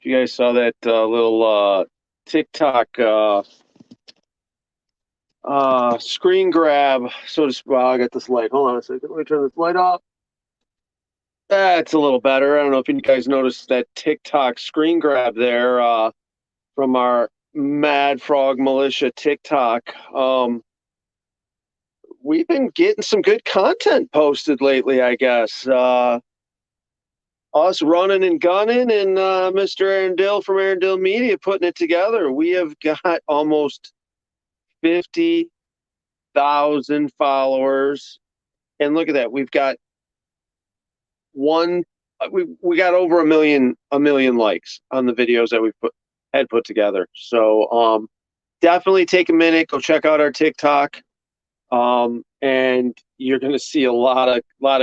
if you guys saw that little TikTok screen grab, so to speak. Well, I got this light. Hold on a second. Let me turn this light off. That's a little better. I don't know if you guys noticed that TikTok screen grab there from our Mad Frog Militia TikTok. We've been getting some good content posted lately, I guess. Us running and gunning, and Mr. Arendelle from Arendelle Media putting it together. We have got almost 50,000 followers, and look at that. We've got one. We got over a million likes on the videos that we had put together. So definitely take a minute, go check out our TikTok, and you're going to see a lot of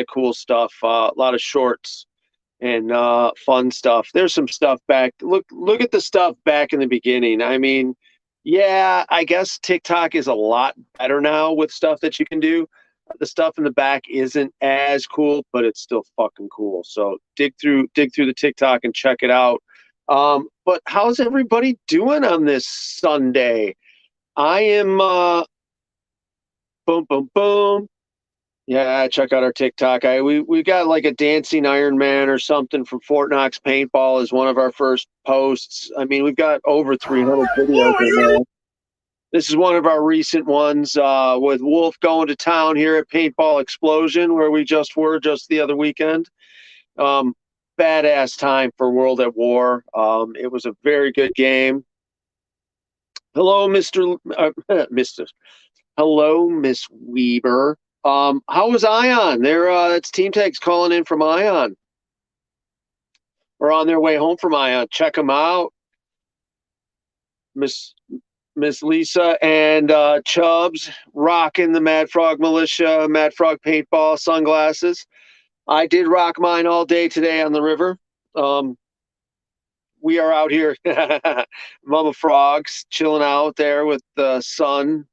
cool stuff, a lot of shorts and fun stuff. There's some stuff back. Look at the stuff back in the beginning. I mean, yeah, I guess TikTok is a lot better now with stuff that you can do. The stuff in the back isn't as cool, but it's still fucking cool. So dig through the TikTok and check it out. But how's everybody doing on this Sunday? I am boom boom boom. Yeah, check out our TikTok. We got like a dancing Iron Man or something from Fort Knox Paintball as one of our first posts. I mean, we've got over 300 videos in there. This is one of our recent ones with Wolf going to town here at Paintball Explosion, where we just were just the other weekend. Badass time for World at War. It was a very good game. Hello, Mr. Hello, Miss Weber. How was Ion? It's Team Tags calling in from Ion. We're on their way home from Ion. Check them out. Miss Lisa and Chubbs rocking the Mad Frog Militia, Mad Frog Paintball sunglasses. I did rock mine all day today on the river. We are out here, Mama Frogs, chilling out there with the sun.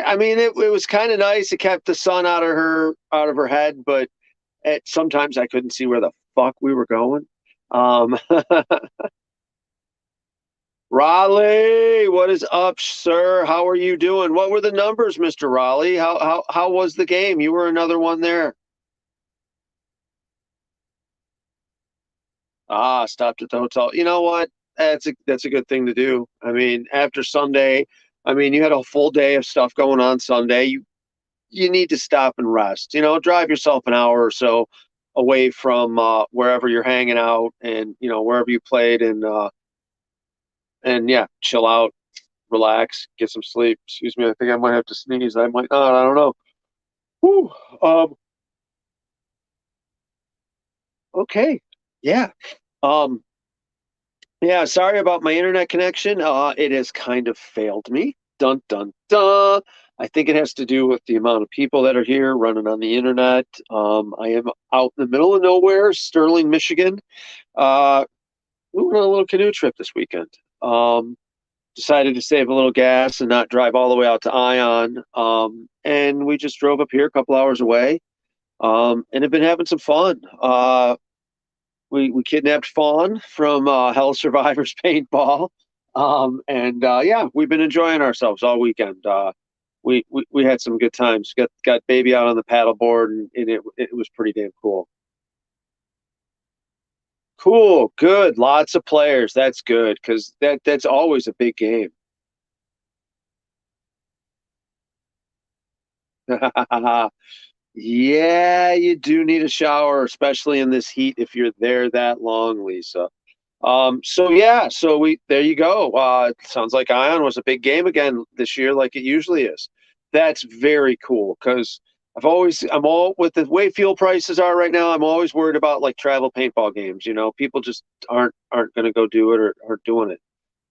I mean, it was kind of nice. It kept the sun out of her head, but sometimes I couldn't see where the fuck we were going. Raleigh, what is up, sir? How are you doing? What were the numbers, Mr. Raleigh? How was the game? You were another one there. Stopped at the hotel. You know what? That's a good thing to do. I mean, after Sunday, I mean, you had a full day of stuff going on Sunday. You need to stop and rest. You know, drive yourself an hour or so away from wherever you're hanging out, and wherever you played, and yeah, chill out, relax, get some sleep. Excuse me, I think I might have to sneeze. I might not. I don't know. Whew. Okay. Yeah. Um, yeah, sorry about my internet connection. It has kind of failed me. Dun dun dun. I think it has to do with the amount of people that are here running on the internet. I am out in the middle of nowhere, Sterling, Michigan. We went on a little canoe trip this weekend. Decided to save a little gas and not drive all the way out to Ion. And we just drove up here a couple hours away, and have been having some fun. We kidnapped Fawn from Hell Survivors Paintball, and yeah, we've been enjoying ourselves all weekend. We had some good times. Got baby out on the paddleboard, and it was pretty damn cool. Cool, good, lots of players. That's good because that's always a big game. Yeah, you do need a shower, especially in this heat if you're there that long, Lisa. So yeah, so we there you go. It sounds like Ion was a big game again this year, like it usually is. That's very cool because I'm all with the way fuel prices are right now. I'm always worried about like travel paintball games. People just aren't going to go do it or aren't doing it.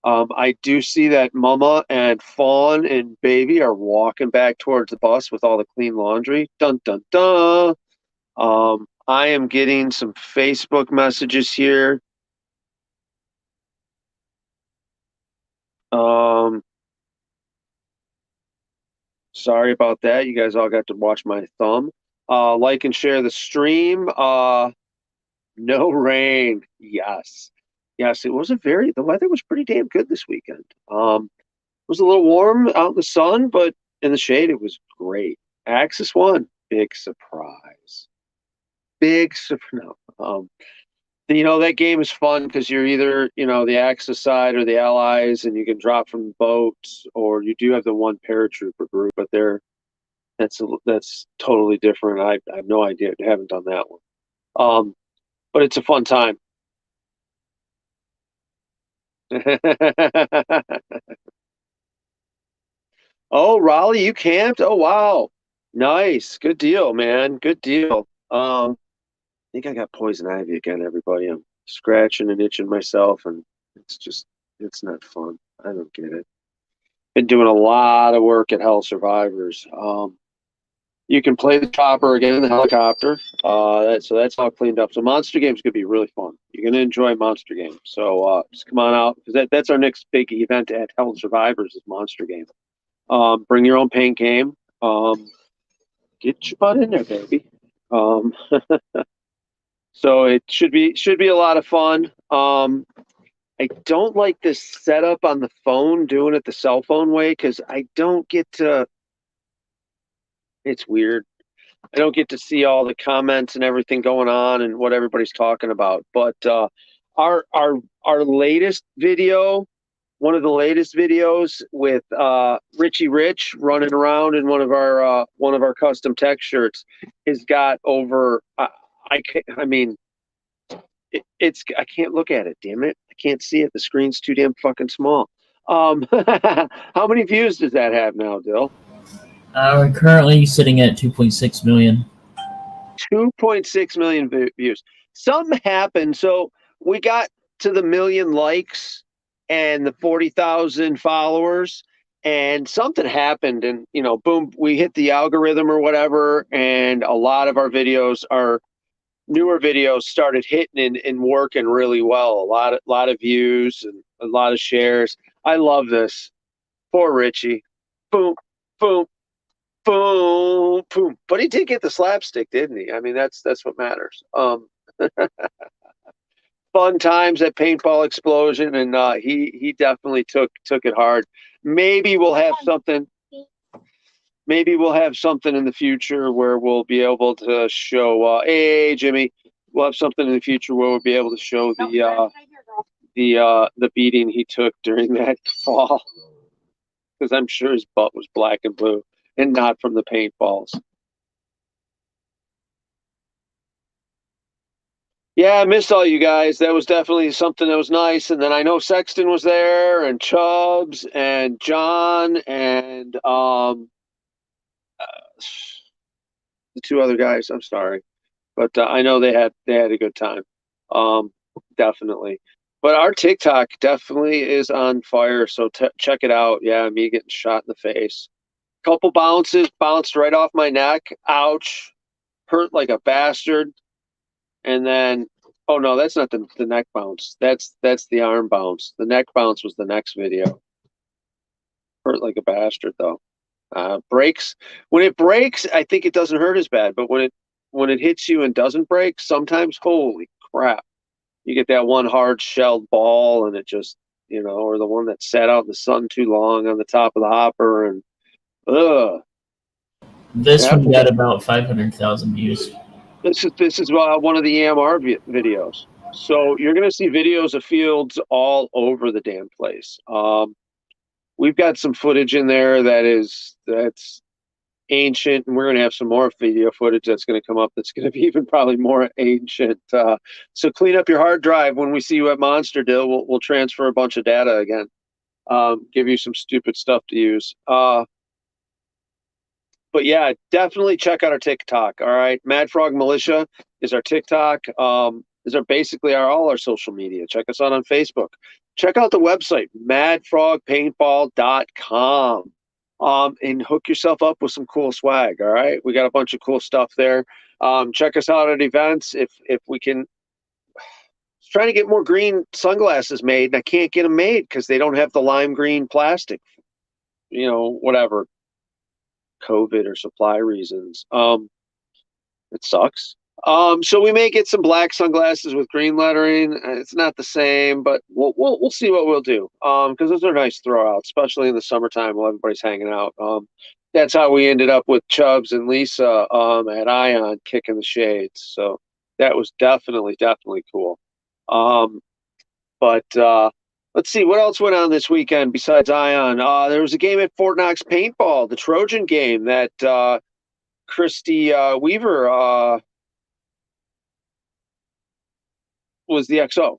I do see that Mama and Fawn and Baby are walking back towards the bus with all the clean laundry. Dun dun dun. I am getting some Facebook messages here. Um, Sorry about that. You guys all got to watch my thumb. Like and share the stream. No rain. Yes. yes, it was the weather was pretty damn good this weekend. It was a little warm out in the sun, but in the shade, it was great. Axis won. Big surprise. Big surprise. No. That game is fun because you're either, the Axis side or the Allies, and you can drop from boats, or you do have the one paratrooper group, but that's totally different. I have no idea. I haven't done that one. But it's a fun time. Oh, Raleigh, you camped? Oh, wow. Nice. Good deal, man. Good deal. I think I got poison ivy again, everybody. I'm scratching and itching myself, and it's not fun. I don't get it. Been doing a lot of work at Hell Survivors. You can play the chopper again, the helicopter. So that's all cleaned up. So Monster Games could be really fun. You're gonna enjoy Monster Games. So just come on out because that's our next big event at Hell Survivors is Monster Game. Bring your own paint game. Get your butt in there, baby. Um, so it should be a lot of fun. I don't like this setup on the phone, doing it the cell phone way, because I don't get to. It's weird. I don't get to see all the comments and everything going on and what everybody's talking about. But our latest video, one of the latest videos with Richie Rich running around in one of our custom tech shirts, has got over. I mean, I can't look at it. Damn it, I can't see it. The screen's too damn fucking small. How many views does that have now, Dill? We're currently sitting at 2.6 million. 2.6 million views. Something happened. So we got to the million likes and the 40,000 followers, and something happened. And, boom, we hit the algorithm or whatever. And a lot of our videos, our newer videos, started hitting and working really well. A lot of views and a lot of shares. I love this. Poor Richie. Boom, boom, boom, boom. But he did get the slapstick, didn't he? I mean, that's what matters. Fun times at Paintball Explosion, and he definitely took it hard. Maybe we'll have something. Maybe we'll have something in the future where we'll be able to show. Hey, Jimmy, we'll have something in the future where we'll be able to show the beating he took during that fall, because I'm sure his butt was black and blue, and not from the paintballs. Yeah, I missed all you guys. That was definitely something that was nice. And then I know Sexton was there, and Chubbs, and John, and the two other guys. I'm sorry, but I know they had a good time. Um, Definitely. But our TikTok definitely is on fire. So check it out. Yeah, me getting shot in the face. Couple bounces, bounced right off my neck. Ouch, hurt like a bastard. And then, oh no, that's not the neck bounce. That's the arm bounce. The neck bounce was the next video. Hurt like a bastard though. Breaks when it breaks, I think it doesn't hurt as bad. But when it hits you and doesn't break, sometimes, holy crap, you get that one hard shelled ball, and it just, or the one that sat out in the sun too long on the top of the hopper, and ugh. This one Definitely. got about 500,000 views. This is one of the EMR videos. So you're going to see videos of fields all over the damn place. We've got some footage in there that's ancient, and we're going to have some more video footage that's going to come up that's going to be even probably more ancient. So clean up your hard drive when we see you at Monster Dill. We'll transfer a bunch of data again. Give you some stupid stuff to use. But yeah, definitely check out our TikTok. All right, Mad Frog Militia is our TikTok. Is our basically all our social media. Check us out on Facebook. Check out the website madfrogpaintball.com. And hook yourself up with some cool swag. All right, we got a bunch of cool stuff there. Check us out at events if we can. Trying to get more green sunglasses made, and I can't get them made because they don't have the lime green plastic. Whatever. COVID or supply reasons. It sucks. So we may get some black sunglasses with green lettering. It's not the same, but we'll see what we'll do. Because those are nice throwouts, especially in the summertime while everybody's hanging out. That's how we ended up with Chubbs and Lisa at Ion kicking the shades. So that was definitely cool. Um, but let's see what else went on this weekend besides Ion. There was a game at Fort Knox Paintball, the Trojan game that Christy Weaver was the XO,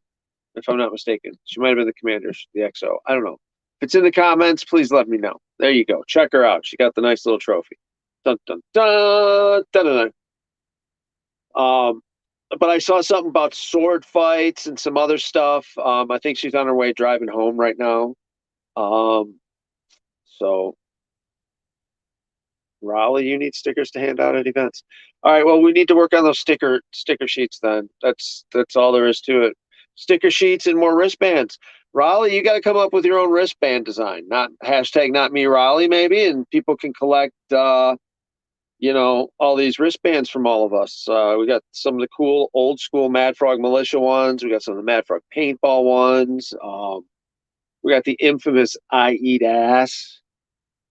if I'm not mistaken. She might have been the commander, the XO. I don't know. If it's in the comments, please let me know. There you go. Check her out. She got the nice little trophy. Dun dun dun dun dun. Dun. But I saw something about sword fights and some other stuff. I think she's on her way driving home right now. So Raleigh, you need stickers to hand out at events. All right, well, we need to work on those sticker sheets then. That's all there is to it. Sticker sheets and more wristbands. Raleigh, you got to come up with your own wristband design. Not hashtag not me Raleigh maybe, and people can collect all these wristbands from all of us. We got some of the cool old school Mad Frog Militia ones. We got some of the Mad Frog paintball ones. We got the infamous I Eat Ass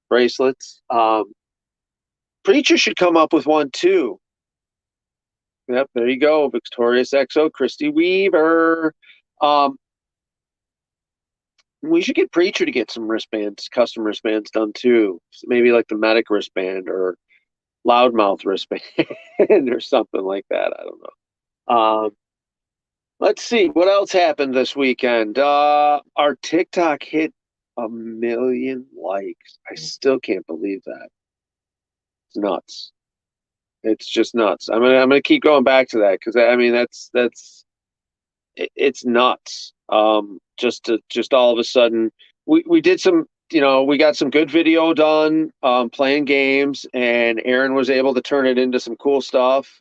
bracelets. Preacher should come up with one too. Yep, there you go. Victorious XO, Christy Weaver. We should get Preacher to get some wristbands, custom wristbands done too. Maybe like the medic wristband or loudmouth wristband or something like that. I don't know. Let's see what else happened this weekend. Our TikTok hit 1 million likes. I still can't believe that. It's nuts. It's just nuts. I'm gonna keep going back to that because I mean it's nuts. Just all of a sudden we did some we got some good video done playing games, and Aaron was able to turn it into some cool stuff.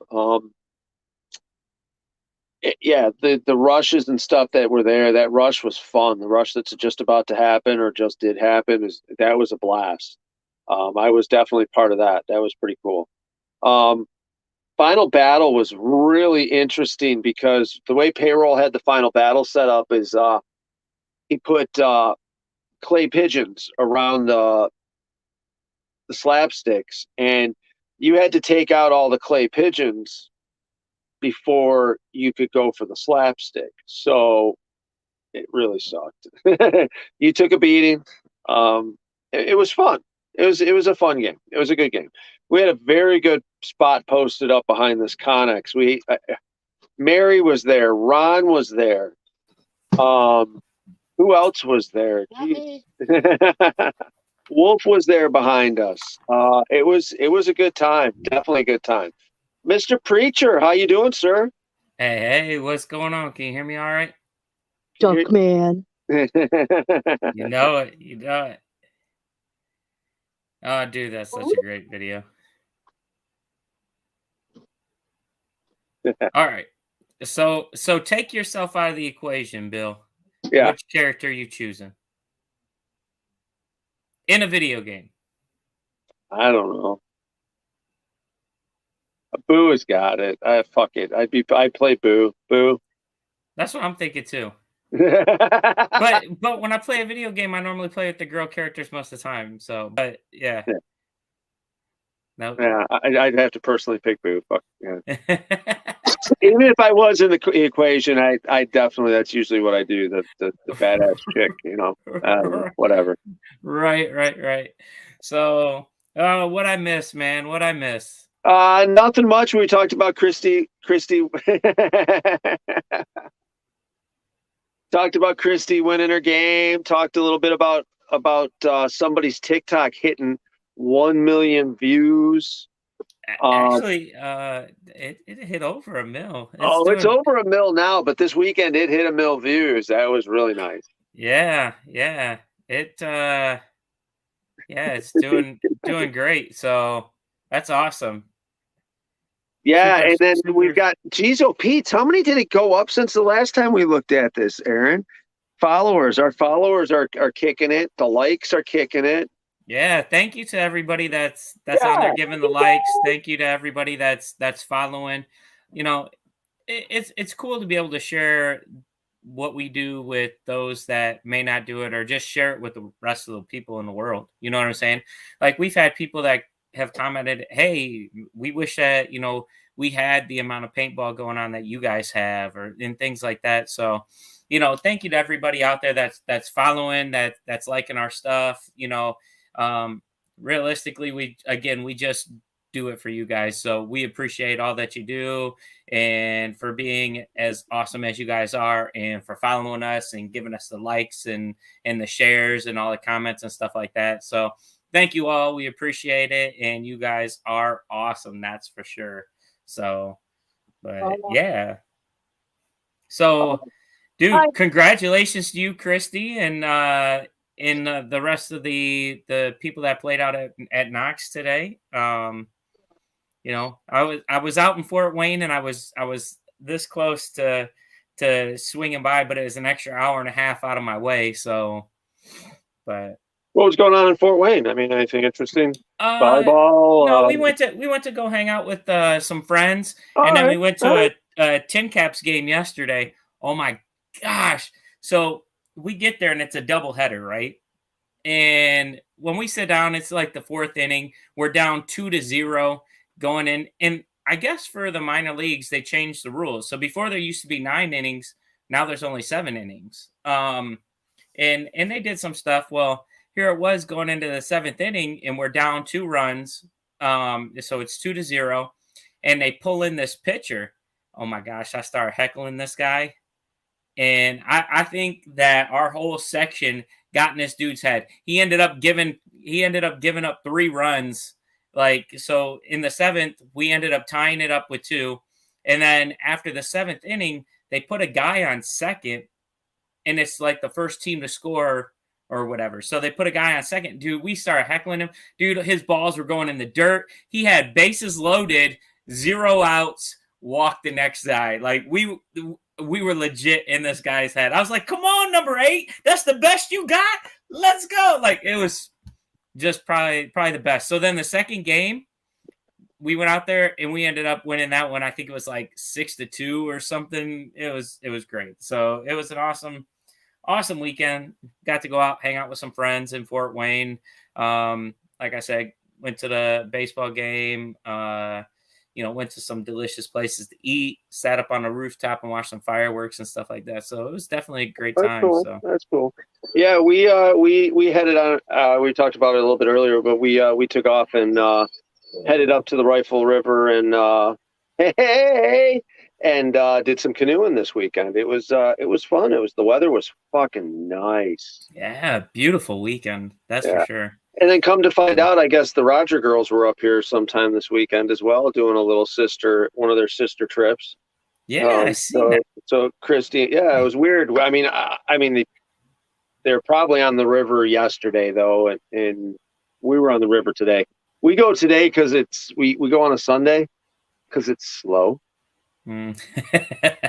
Yeah, the rushes and stuff that were there, that rush was fun. The rush that's just about to happen or just did happen that was a blast. I was definitely part of that. That was pretty cool. Um, Final battle was really interesting because the way payroll had the final battle set up is he put clay pigeons around the slapsticks, and you had to take out all the clay pigeons before you could go for the slapstick. So it really sucked. You took a beating. It was fun. It was a fun game. It was a good game. We had a very good spot posted up behind this Connex. Mary was there. Ron was there. Who else was there? Wolf was there behind us. It was a good time. Definitely a good time. Mr. Preacher, how you doing, sir? Hey, what's going on? Can you hear me all right? Duckman. You know it. You know it. Oh, dude, that's such a great video. All right. So take yourself out of the equation, Bill. Yeah, Which character are you choosing? In a video game. I don't know. Boo has got it. Fuck it. I'd play Boo. Boo. That's what I'm thinking too. But when I play a video game, I normally play with the girl characters most of the time. So, but yeah. No. Yeah, I'd have to personally pick Boo. Fuck yeah. Even if I was in the equation, I definitely that's usually what I do. The badass chick, whatever. Right. So, what I miss, man? What I miss? Nothing much. We talked about Christy. Talked about Christy winning her game. Talked a little bit about somebody's TikTok hitting 1 million views. Actually, it hit over 1 mil. It's over 1 mil now, but this weekend it hit 1 mil views. That was really nice. Yeah. It's doing great. So that's awesome. Yeah, and then we've got Jizo Pete's. How many did it go up since the last time we looked at this, Aaron? Our followers are kicking it. The likes are kicking it. Yeah, thank you to everybody that's on there giving the likes. Thank you to everybody that's following. you know, it's cool to be able to share what we do with those that may not do it, or just share it with the rest of the people in the world. You know what I'm saying? Like, we've had people that have commented, "Hey, we wish that, we had the amount of paintball going on that you guys have," or and things like that. So, thank you to everybody out there that's following, that's liking our stuff. Um Realistically, we just do it for you guys. So we appreciate all that you do, and for being as awesome as you guys are, and for following us and giving us the likes and the shares and all the comments and stuff like that. So thank you all. We appreciate it, and you guys are awesome. That's for sure. So, but yeah. So, Hi. dude, congratulations to you, Christy, and the rest of the people that played out at Knox today. I was out in Fort Wayne, and I was this close to swinging by, but it was an extra hour and a half out of my way. So, but What was going on in Fort Wayne? I mean, anything interesting? uh, no, Volleyball. we went to go hang out with some friends, All and then right. we went All to right. a Tin Caps game yesterday. Oh my gosh! So we get there, and it's a double header, right? And when we sit down, it's like the fourth inning. We're down 2-0 going in. And I guess for the minor leagues, they changed the rules. So before there used to be 9 innings, now there's only 7 innings. And they did some stuff. Well, here it was going into the seventh inning, and we're down 2 runs. So it's 2-0. And they pull in this pitcher. Oh my gosh, I started heckling this guy. And I think that our whole section got in this dude's head. He ended up giving up 3 runs. Like, so in the seventh, we ended up tying it up with 2. And then after the seventh inning, they put a guy on second, and it's like the first team to score or whatever. So they put a guy on second. Dude, we started heckling him. Dude, his balls were going in the dirt. He had bases loaded, 0 outs, walked the next guy. Like, we were legit in this guy's head. I was like, "Come on, number 8. That's the best you got. Let's go." Like, it was just probably the best. So then the second game, we went out there and we ended up winning that one. I think it was like 6-2 or something. It was great. So it was an awesome weekend. Got to go out, hang out with some friends in Fort Wayne. Like I said, went to the baseball game. Went to some delicious places to eat, sat up on the rooftop and watched some fireworks and stuff like that. So it was definitely a great That's time. cool. So That's cool. Yeah, we headed on. We talked about it a little bit earlier, but we took off and headed up to the Rifle River and hey, and did some canoeing this weekend. It was fun. The weather was fucking nice. yeah, beautiful weekend. That's Yeah. for sure. And then come to find out, I guess the Roger girls were up here sometime this weekend as well, doing one of their sister trips. Yeah, I seen that. So Christy, yeah, it was weird. I mean, they're probably on the river yesterday though, and we were on the river today. We go today because we go on a Sunday because it's slow. Mm.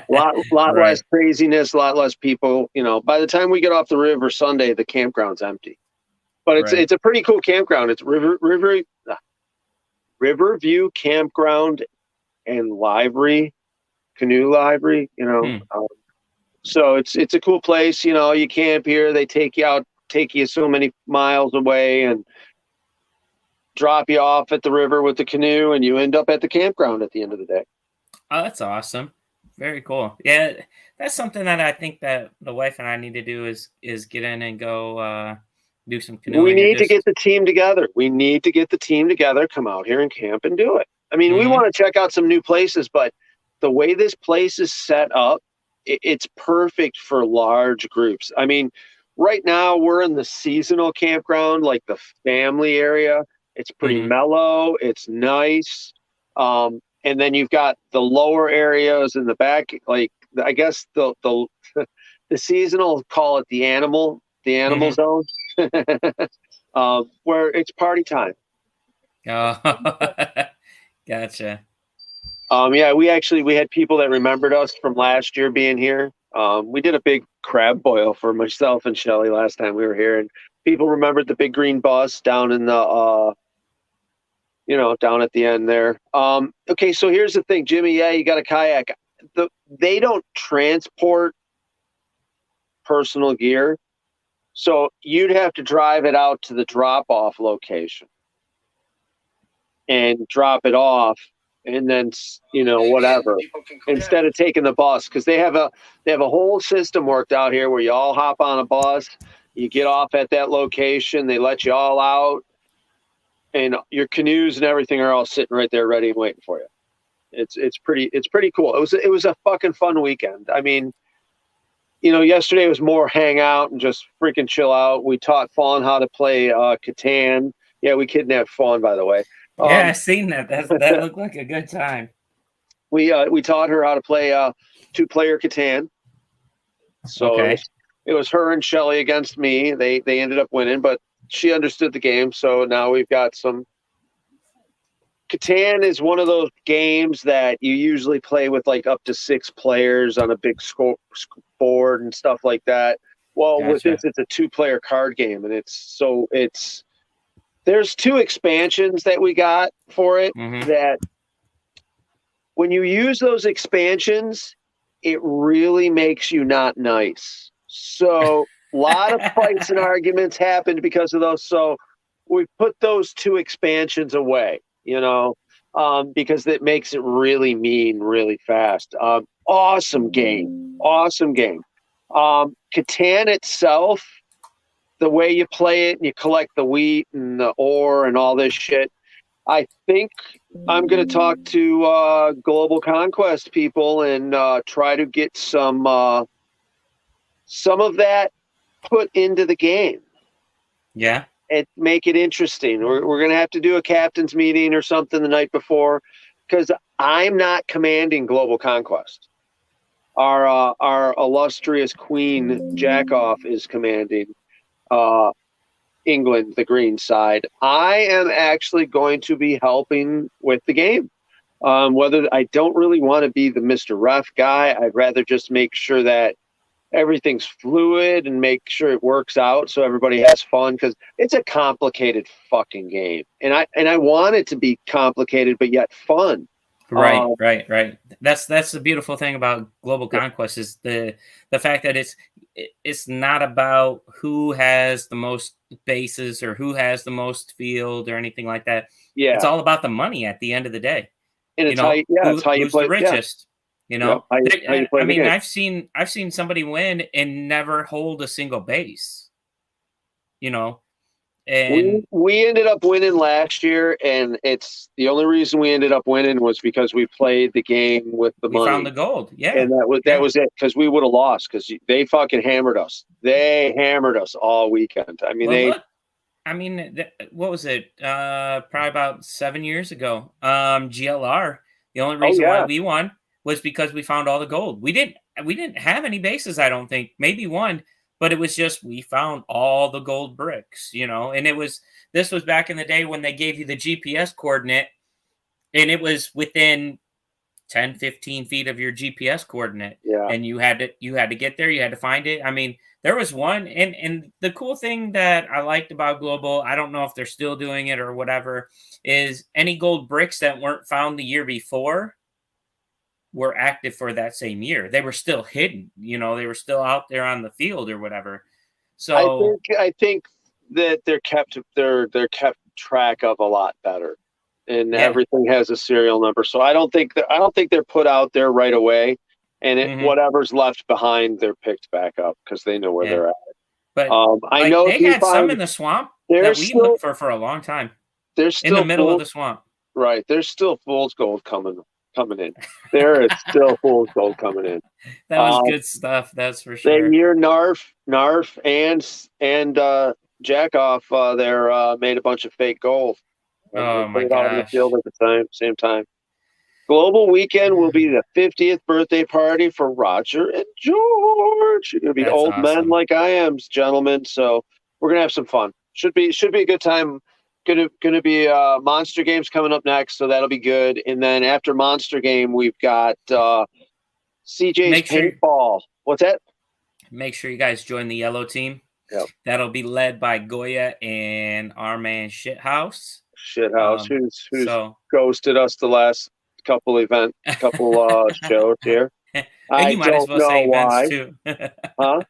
Lot Right. less craziness, a lot less people. By the time we get off the river Sunday, the campground's empty. But Right. it's a pretty cool campground. It's Riverview Campground and Library, Canoe Library. So it's a cool place. You camp here. They take you so many miles away and drop you off at the river with the canoe, and you end up at the campground at the end of the day. Oh, that's awesome. Very cool. Yeah, that's something that I think that the wife and I need to do is get in and go do some canoeing. We need to get the team together. Come out here and camp and do it. I mean, we want to check out some new places, but the way this place is set up, it's perfect for large groups. I mean, right now we're in the seasonal campground, like the family area. It's pretty mellow. It's nice. And then you've got the lower areas in the back, like I guess the seasonal, call it the animal zone, where it's party time. Oh, gotcha. Yeah, we had people that remembered us from last year being here. We did a big crab boil for myself and Shelly last time we were here, and people remembered the big green bus down in the down at the end there. Okay, so here's the thing, Jimmy. Yeah, you got a kayak. They don't transport personal gear, so you'd have to drive it out to the drop-off location and drop it off, and then whatever. Instead of taking the bus, because they have a whole system worked out here where you all hop on a bus, you get off at that location, they let you all out, and your canoes and everything are all sitting right there ready and waiting for you. It's pretty cool. It was a fucking fun weekend. I mean, yesterday was more hang out and just freaking chill out. We taught Fawn how to play Catan. Yeah, we kidnapped Fawn, by the way. Yeah, I seen that. That looked like a good time. We taught her how to play 2-player Catan. So Okay. it was her and Shelly against me. They ended up winning, but she understood the game. So now we've got some. Catan is one of those games that you usually play with like up to 6 players on a big board and stuff like that. Well, with Gotcha. this, it's a 2-player card game, and there's 2 expansions that we got for it that when you use those expansions, it really makes you not nice. So a lot of fights and arguments happened because of those. So we put those 2 expansions away, because it makes it really mean really fast. Awesome game. Catan itself, the way you play it and you collect the wheat and the ore and all this shit, I think I'm going to talk to Global Conquest people and try to get some of that put into the game. Yeah. And make it interesting. We're going to have to do a captain's meeting or something the night before, because I'm not commanding Global Conquest. Our illustrious Queen Jackoff is commanding England, the green side. I am actually going to be helping with the game. Whether I don't really want to be the Mr. Ref guy, I'd rather just make sure that everything's fluid and make sure it works out so everybody has fun, because it's a complicated fucking game, and I want it to be complicated but yet fun. Right. That's the beautiful thing about Global Conquest is the fact that it's not about who has the most bases or who has the most field or anything like that. Yeah, it's all about the money at the end of the day. And it's how you who's play the richest. How you play the game. I've seen somebody win and never hold a single base. And we ended up winning last year, and it's the only reason we ended up winning was because we played the game with the money. We found the gold. Yeah, and that was it, because we would have lost because they fucking hammered us. They hammered us all weekend. I mean, what was it? Probably about 7 years ago. GLR. The only reason why we won was because we found all the gold. We didn't have any bases, I don't think. Maybe one, but it was just we found all the gold bricks, and this was back in the day when they gave you the GPS coordinate, and it was within 10, 15 feet of your GPS coordinate. Yeah. And you had to get there, you had to find it. I mean, there was one, and the cool thing that I liked about Global, I don't know if they're still doing it or whatever, is any gold bricks that weren't found the year before were active for that same year. They were still hidden, they were still out there on the field or whatever. So I think that they're kept track of a lot better, and everything has a serial number. So I don't think they're put out there right away, and whatever's left behind, they're picked back up because they know where they're at. But I know they had some in the swamp that we looked for a long time. There's still in the middle of the swamp. Right. There's still fool's gold coming in. There is still fool's gold coming in. That was good stuff. That's for sure. That year, Narf and Jackoff there made a bunch of fake gold. Oh my gosh! On the gosh! field at the same time. Global weekend will be the 50th birthday party for Roger and George. You're gonna be old men like I am, gentlemen. So we're gonna have some fun. Should be a good time. Gonna be Monster Games coming up next, so that'll be good. And then after Monster Game, we've got CJ's paintball. What's that? Make sure you guys join the yellow team. Yep. That'll be led by Goya and our man Shithouse. Shithouse, who's So ghosted us the last couple shows here. and I you might as don't well know say events why. too. Huh?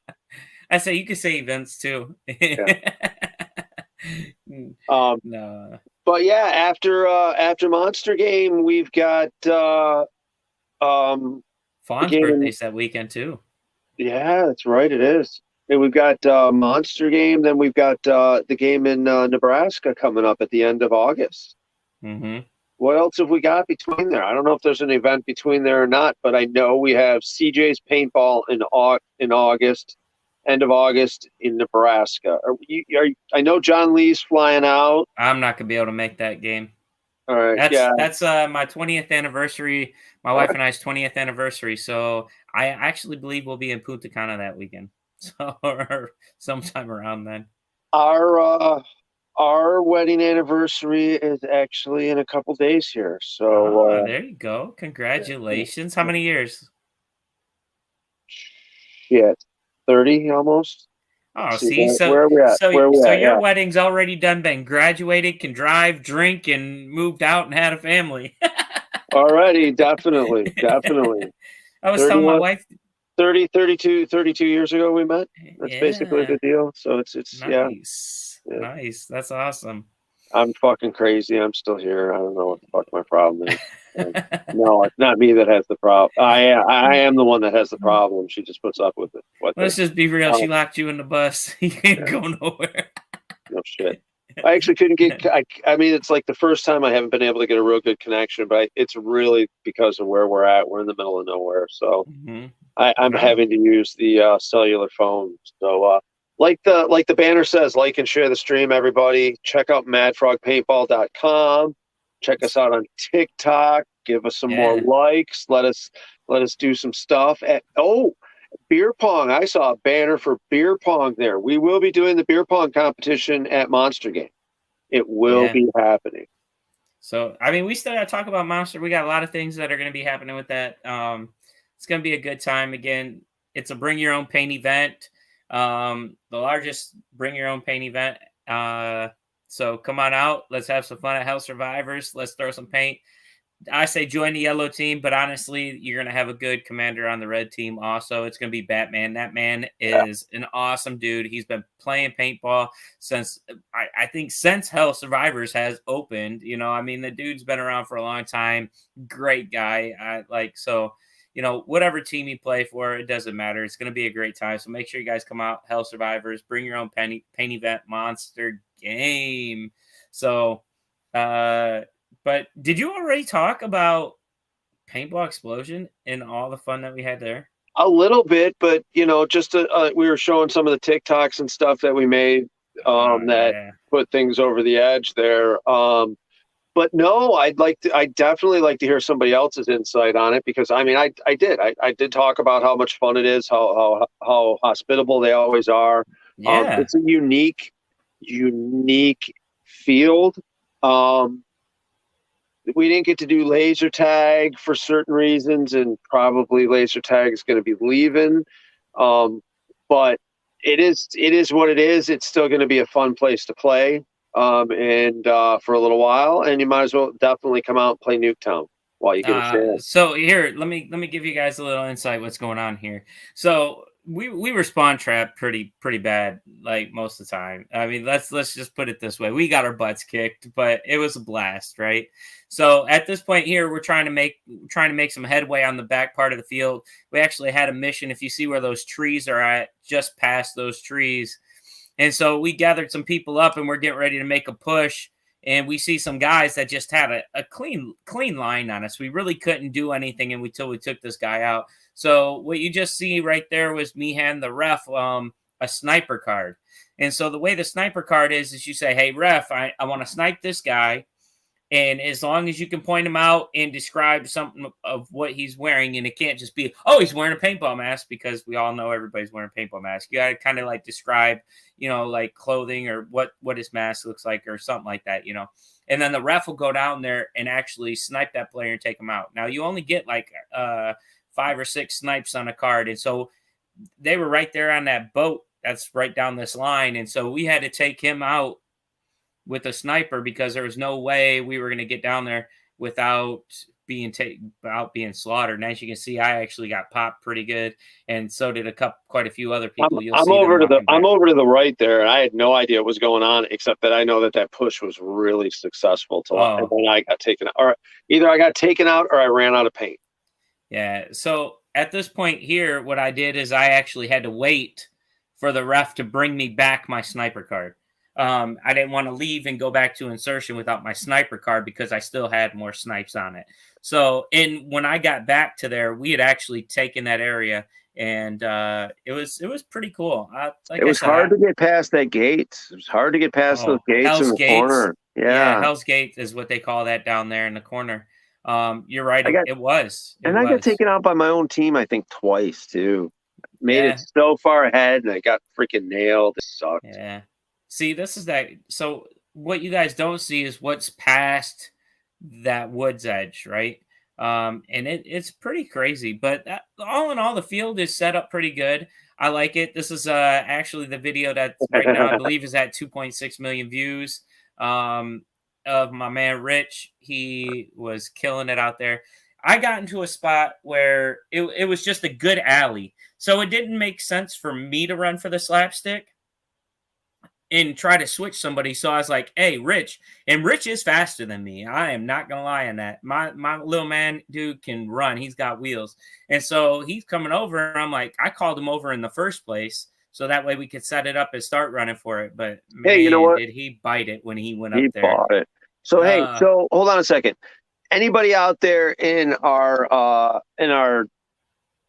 I say you could say events too. Yeah. No. But yeah, after Monster Game, we've got the Fawn's game birthday's that weekend too. yeah, that's right, it is. And we've got Monster Game, then we've got the game in Nebraska coming up at the end of August. Mm-hmm. What else have we got between there? I don't know if there's an event between there or not, but I know we have CJ's Paintball in August, end of August in Nebraska. I know John Lee's flying out. I'm not gonna be able to make that game. All right, That's my 20th anniversary. My wife and I's 20th anniversary. So I actually believe we'll be in Punta Cana that weekend. So or sometime around then. Our wedding anniversary is actually in a couple days here. So There you go. Congratulations. How many years? shit, 30 almost. Oh, See, see, where are we at? Where are we so at? your Yeah. wedding's already done, been graduated, can drive, drink, and moved out and had a family. Already, definitely. I was telling my wife, 32 years ago we met. That's basically yeah, the deal. So it's yeah. nice. That's awesome. I'm fucking crazy. I'm still here. I don't know what the fuck my problem is. No, it's not me that has the problem. I am the one that has the problem. She just puts up with it. Let's just be real. She locked you in the bus. You can't go nowhere. No shit. I actually couldn't get. I mean, it's like the first time I haven't been able to get a real good connection, but it's really because of where we're at. We're in the middle of nowhere, so I'm having to use the cellular phone. So, like the banner says, like and share the stream, everybody. Check out madfrogpaintball.com. Check us out on TikTok. Give us some more likes. Let us do some stuff. Beer pong. I saw a banner for beer pong there. We will be doing the beer pong competition at Monster Game. It will be happening. So, I mean, we still got to talk about Monster. We got a lot of things that are going to be happening with that. It's going to be a good time. Again, it's a bring your own paint event. The largest bring your own paint event. So come on out. Let's have some fun at Hell Survivors. Let's throw some paint. I say join the yellow team, but honestly, you're going to have a good commander on the red team also. It's going to be Batman. That man is an awesome dude. He's been playing paintball since, I think, since Hell Survivors has opened. You know, I mean, the dude's been around for a long time. Great guy. So, you know, whatever team you play for, it doesn't matter. It's going to be a great time. So make sure you guys come out, Hell Survivors, bring your own paint event, Monster Game. So, but did you already talk about Paintball Explosion and all the fun that we had there? A little bit, but you know, just we were showing some of the TikToks and stuff that we made that put things over the edge there. But no, I definitely like to hear somebody else's insight on it because I mean, I did talk about how much fun it is, how hospitable they always are. Yeah, it's a unique field. We didn't get to do laser tag for certain reasons, and probably laser tag is going to be leaving. But it is what it is. It's still going to be a fun place to play, and for a little while. And you might as well definitely come out and play Nuketown while you get a chance. So here, let me give you guys a little insight what's going on here. So we were spawn trapped pretty bad, like most of the time. I mean, let's just put it this way: we got our butts kicked, but it was a blast, right? So at this point here, we're trying to make some headway on the back part of the field. We actually had a mission. If you see where those trees are at, just past those trees, and so we gathered some people up, and we're getting ready to make a push. And we see some guys that just had a clean line on us. We really couldn't do anything until we took this guy out. So what you just see right there was me handing the ref a sniper card. And so the way the sniper card is you say, hey, ref, I want to snipe this guy. And as long as you can point him out and describe something of what he's wearing, and it can't just be, oh, he's wearing a paintball mask, because we all know everybody's wearing a paintball mask. You got to kind of like describe, you know, like clothing or what his mask looks like or something like that, you know. And then the ref will go down there and actually snipe that player and take him out. Now, you only get like 5 or 6 snipes on a card. And so they were right there on that boat that's right down this line. And so we had to take him out with a sniper because there was no way we were going to get down there without being slaughtered. And as you can see, I actually got popped pretty good, and so did quite a few other people. You'll see them walking I'm back. over to the right there, and I had no idea what was going on, except that I know that push was really successful. And then I got taken out, or either I got taken out or I ran out of paint. Yeah. So at this point here, what I did is I actually had to wait for the ref to bring me back my sniper card. I didn't want to leave and go back to insertion without my sniper card because I still had more snipes on it. So, when I got back to there, we had actually taken that area, and it was pretty cool. It was hard to get past that gate. It was hard to get past those gates Hell's in the Gates. corner. Yeah, Hell's Gate is what they call that down there in the corner. You're right. It was. I got taken out by my own team, I think, twice too. Made it so far ahead, and I got freaking nailed. It sucked. Yeah. See, this is that. So what you guys don't see is what's past that woods edge, right? And it's pretty crazy. But all in all, the field is set up pretty good. I like it. This is actually the video that right now I believe is at 2.6 million views. Of my man Rich. He was killing it out there. I got into a spot where it was just a good alley. So it didn't make sense for me to run for the slapstick and try to switch somebody. So I was like, hey, Rich. And Rich is faster than me. I am not going to lie on that. My little man dude can run. He's got wheels. And so he's coming over. And I'm like, I called him over in the first place, so that way we could set it up and start running for it. But man, hey, you know what? Did he bite it when he went up there. He bought it. So, hey, so hold on a second. Anybody out there in our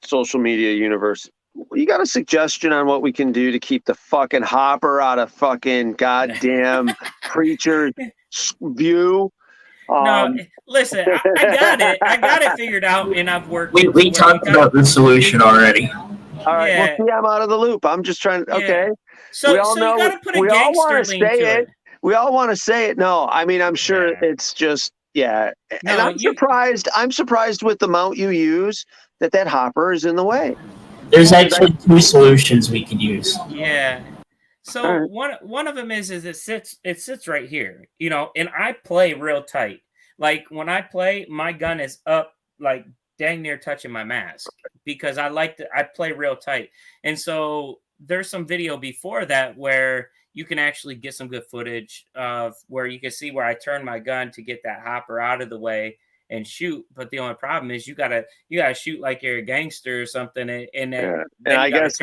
social media universe, you got a suggestion on what we can do to keep the fucking hopper out of fucking goddamn preacher view? No, listen, I got it. I got it figured out, and I've worked. We talked about the solution already. All right. Yeah. Well, see, I'm out of the loop. I'm just trying. Okay. So, we all know, you got to put a gangster lean to it. We all want to say it. No, I mean, I'm sure it's just, and I'm surprised. I'm surprised with the mount you use that hopper is in the way. There's actually two solutions we could use. Yeah. So one of them is it sits right here, and I play real tight. Like when I play, my gun is up like dang near touching my mask because I play real tight. And so there's some video before that where you can actually get some good footage of where you can see where I turn my gun to get that hopper out of the way and shoot. But the only problem is you gotta shoot like you're a gangster or something. And I guess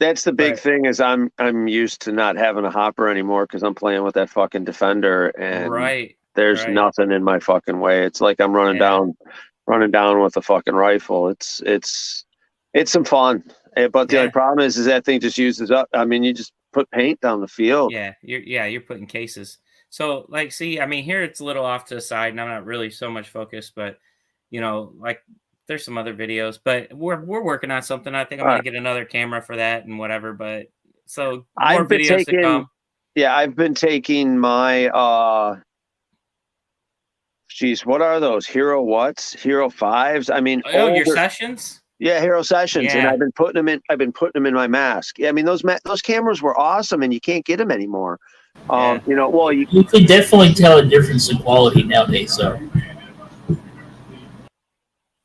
that's the big thing is I'm used to not having a hopper anymore because I'm playing with that fucking defender and there's nothing in my fucking way. It's like I'm running down with a fucking rifle. It's some fun. But the only problem is that thing just uses up. I mean, you just put paint down the field. Yeah, you're putting cases. So, like, see, I mean, here it's a little off to the side, and I'm not really so much focused, but like, there's some other videos, but we're working on something. I think I'm gonna get another camera for that and whatever. But so more videos to come. Yeah, I've been taking my what are those? Hero 5s? I mean, your sessions? Yeah, Hero Sessions, and I've been putting them in my mask. I mean, those cameras were awesome, and you can't get them anymore. You can definitely tell a difference in quality nowadays. So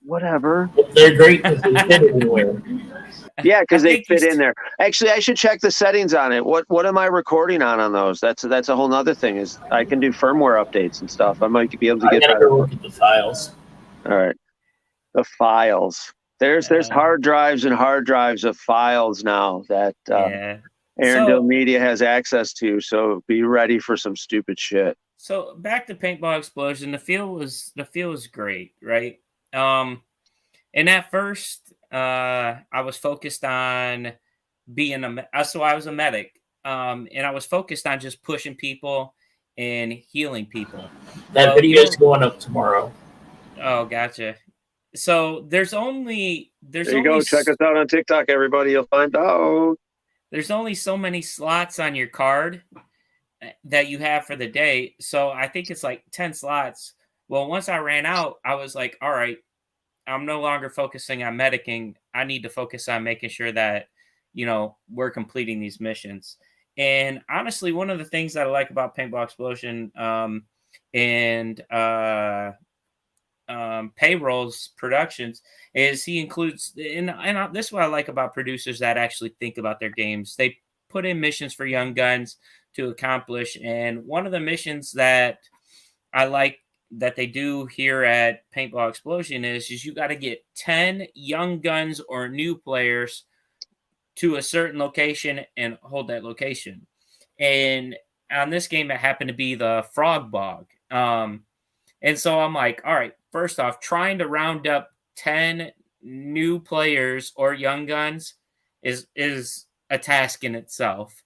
whatever, they're great because they fit anywhere. Yeah, because they fit in there. Actually, I should check the settings on it. What am I recording on those? That's a whole nother thing. Is I can do firmware updates and stuff. I might be able to get better. Look at the files. All right, the files. There's hard drives and hard drives of files now that Arendelle Media has access to. So be ready for some stupid shit. So back to Paintball Explosion. The feel was great, right? And at first, I was focused on being so I was a medic, and I was focused on just pushing people and healing people. That video is going up tomorrow. Oh, gotcha. So there you go. Check us out on TikTok, everybody. You'll find out. There's only so many slots on your card that you have for the day. So I think it's like 10 slots. Well, once I ran out, I was like, all right, I'm no longer focusing on medicing. I need to focus on making sure that, we're completing these missions. And honestly, one of the things that I like about Paintball Explosion and Payroll's productions is he includes, and this is what I like about producers that actually think about their games. They put in missions for young guns to accomplish. And one of the missions that I like that they do here at Paintball Explosion is you got to get 10 young guns or new players to a certain location and hold that location. And on this game, it happened to be the Frog Bog. And so I'm like, all right, first off, trying to round up 10 new players or young guns is a task in itself.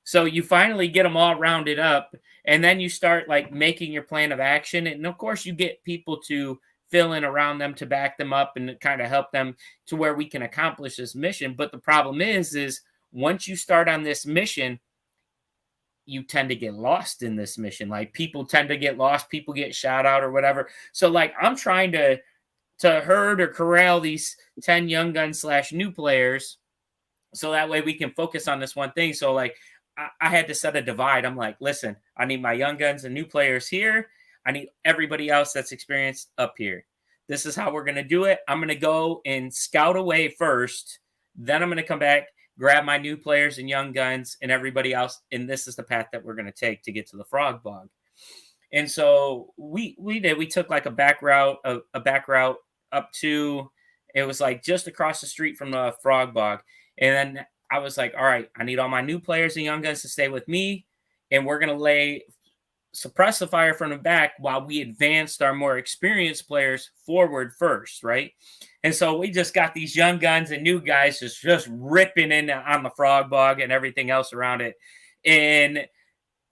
So you finally get them all rounded up, and then you start like making your plan of action. And of course, you get people to fill in around them to back them up and kind of help them to where we can accomplish this mission. But the problem is once you start on this mission, you tend to get lost in this mission. Like people tend to get lost, people get shot out or whatever. So like I'm trying to herd or corral these 10 young guns / new players so that way we can focus on this one thing. So like I had to set a divide. I'm like, listen, I need my young guns and new players here. I need everybody else that's experienced up here. This is how we're going to do it. I'm going to go and scout away first. Then I'm going to come back, grab my new players and young guns and everybody else. And this is the path that we're going to take to get to the Frog Bog. And so we took like a back route up to, it was like just across the street from the Frog Bog. And then I was like, all right, I need all my new players and young guns to stay with me. And we're going to suppress the fire from the back while we advanced our more experienced players forward first, right? And so we just got these young guns and new guys just ripping in on the Frog Bog and everything else around it. And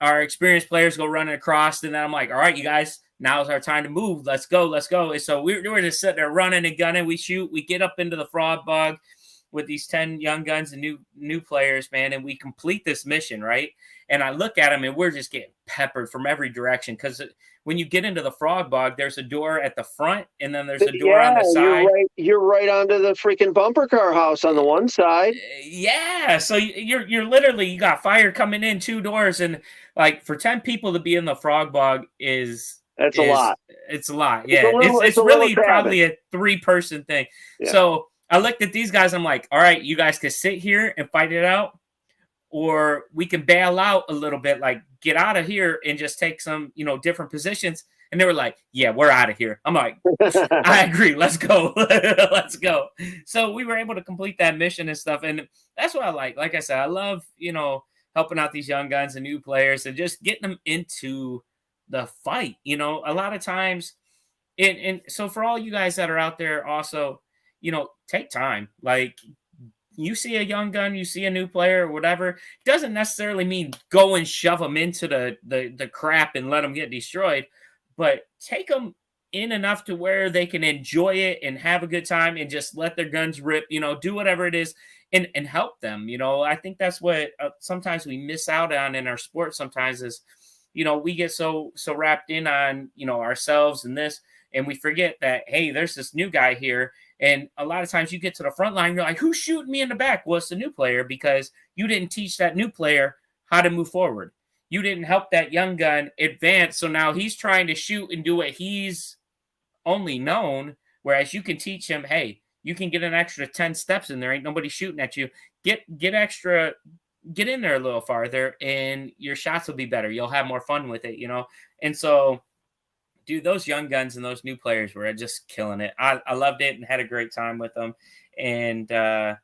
our experienced players go running across. And then I'm like, all right, you guys, now's our time to move. Let's go. And so we were just sitting there running and gunning. We shoot. We get up into the Frog Bog with these 10 young guns and new players, man, and we complete this mission, right? And I look at them, and we're just getting peppered from every direction because when you get into the Frog Bog, there's a door at the front, and then there's a door on the side. You're right onto the freaking bumper car house on the one side. Yeah, so you're literally, you got fire coming in 2 doors, and like for 10 people to be in the Frog Bog that's a lot. It's a lot, yeah. It's really probably a 3-person thing. Yeah. So I looked at these guys. I'm like, all right, you guys can sit here and fight it out, or we can bail out a little bit, like get out of here and just take some, different positions. And they were like, yeah, we're out of here. I'm like, I agree. Let's go. Let's go. So we were able to complete that mission and stuff. And that's what I like. Like I said, I love, helping out these young guns and new players and just getting them into the fight. A lot of times, and so for all you guys that are out there also, take time. Like you see a young gun, you see a new player or whatever, it doesn't necessarily mean go and shove them into the crap and let them get destroyed, but take them in enough to where they can enjoy it and have a good time and just let their guns rip, do whatever it is and help them. I think that's what sometimes we miss out on in our sport sometimes is, we get so wrapped in on, ourselves and this, and we forget that, hey, there's this new guy here. And a lot of times you get to the front line, you're like, who's shooting me in the back? Well, it's the new player because you didn't teach that new player how to move forward. You didn't help that young gun advance. So now he's trying to shoot and do what he's only known. Whereas you can teach him, hey, you can get an extra 10 steps in there. Ain't nobody shooting at you. Get in there a little farther and your shots will be better. You'll have more fun with it, And so, dude, those young guns and those new players were just killing it. I loved it and had a great time with them. And, I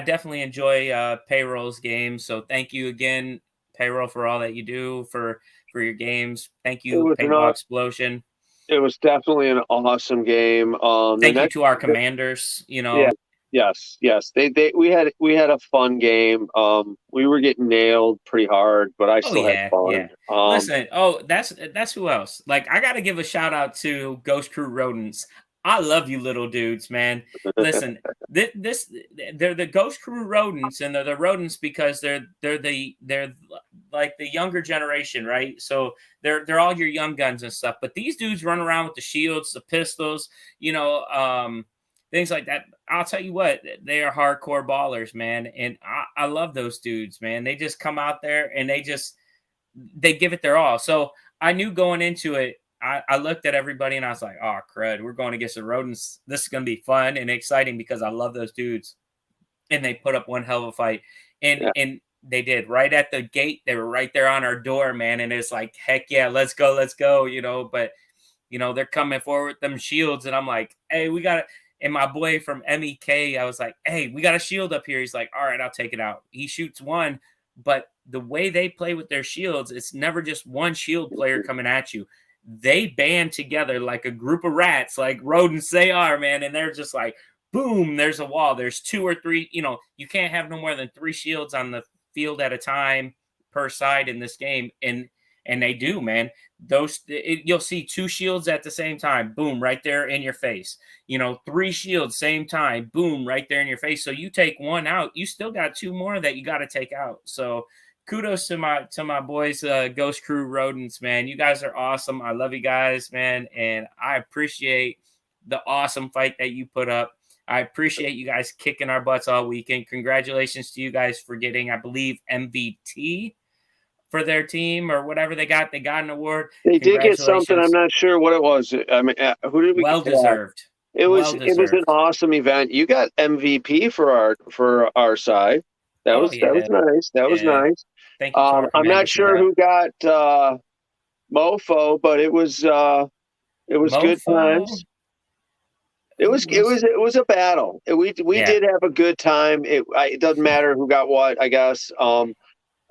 definitely enjoy Payroll's games. So thank you again, Payroll, for all that you do for your games. Thank you, Paintball Explosion. It was definitely an awesome game. Thank you to our commanders, Yeah. Yes. We had a fun game. We were getting nailed pretty hard, but I still had fun. Yeah. Listen, that's who else? Like, I got to give a shout out to Ghost Crew Rodents. I love you, little dudes, man. Listen, they're the Ghost Crew Rodents, and they're the rodents because they're like the younger generation, right? So they're all your young guns and stuff. But these dudes run around with the shields, the pistols, things like that. I'll tell you what, they are hardcore ballers, man. And I love those dudes, man. They just come out there and they give it their all. So I knew going into it, I looked at everybody and I was like, oh, crud, we're going against the Rodents. This is going to be fun and exciting because I love those dudes. And they put up one hell of a fight. And they did. Right at the gate, they were right there on our door, man. And it's like, heck yeah, let's go, you know. But, you know, they're coming forward with them shields. And I'm like, hey, we got to. And my boy from MEK, I was like, hey, we got a shield up here. He's like, all right, I'll take it out. He shoots one. But the way they play with their shields, it's never just one shield player coming at you. They band together like a group of rats, like rodents they are, man. And they're just like, boom, there's a wall. There's 2 or 3, you know, you can't have no more than 3 shields on the field at a time per side in this game. And they do, man. You'll see 2 shields at the same time, boom, right there in your face. You know, 3 shields same time, boom, right there in your face. So you take one out, you still got 2 more that you got to take out. So kudos to my boys, Ghost Crew Rodents, man. You guys are awesome. I love you guys, man, and I appreciate the awesome fight that you put up. I appreciate you guys kicking our butts all weekend. Congratulations to you guys for getting, I believe, MVP for their team or whatever they got. They got an award. They did get something. I'm not sure what it was. I mean, who did we well get? Deserved. It was an awesome event. You got MVP for our side. That was nice. That was nice. Thank you. I'm not sure who got Mofo, but it was good times. It was a battle. We did have a good time. It doesn't matter who got what, I guess.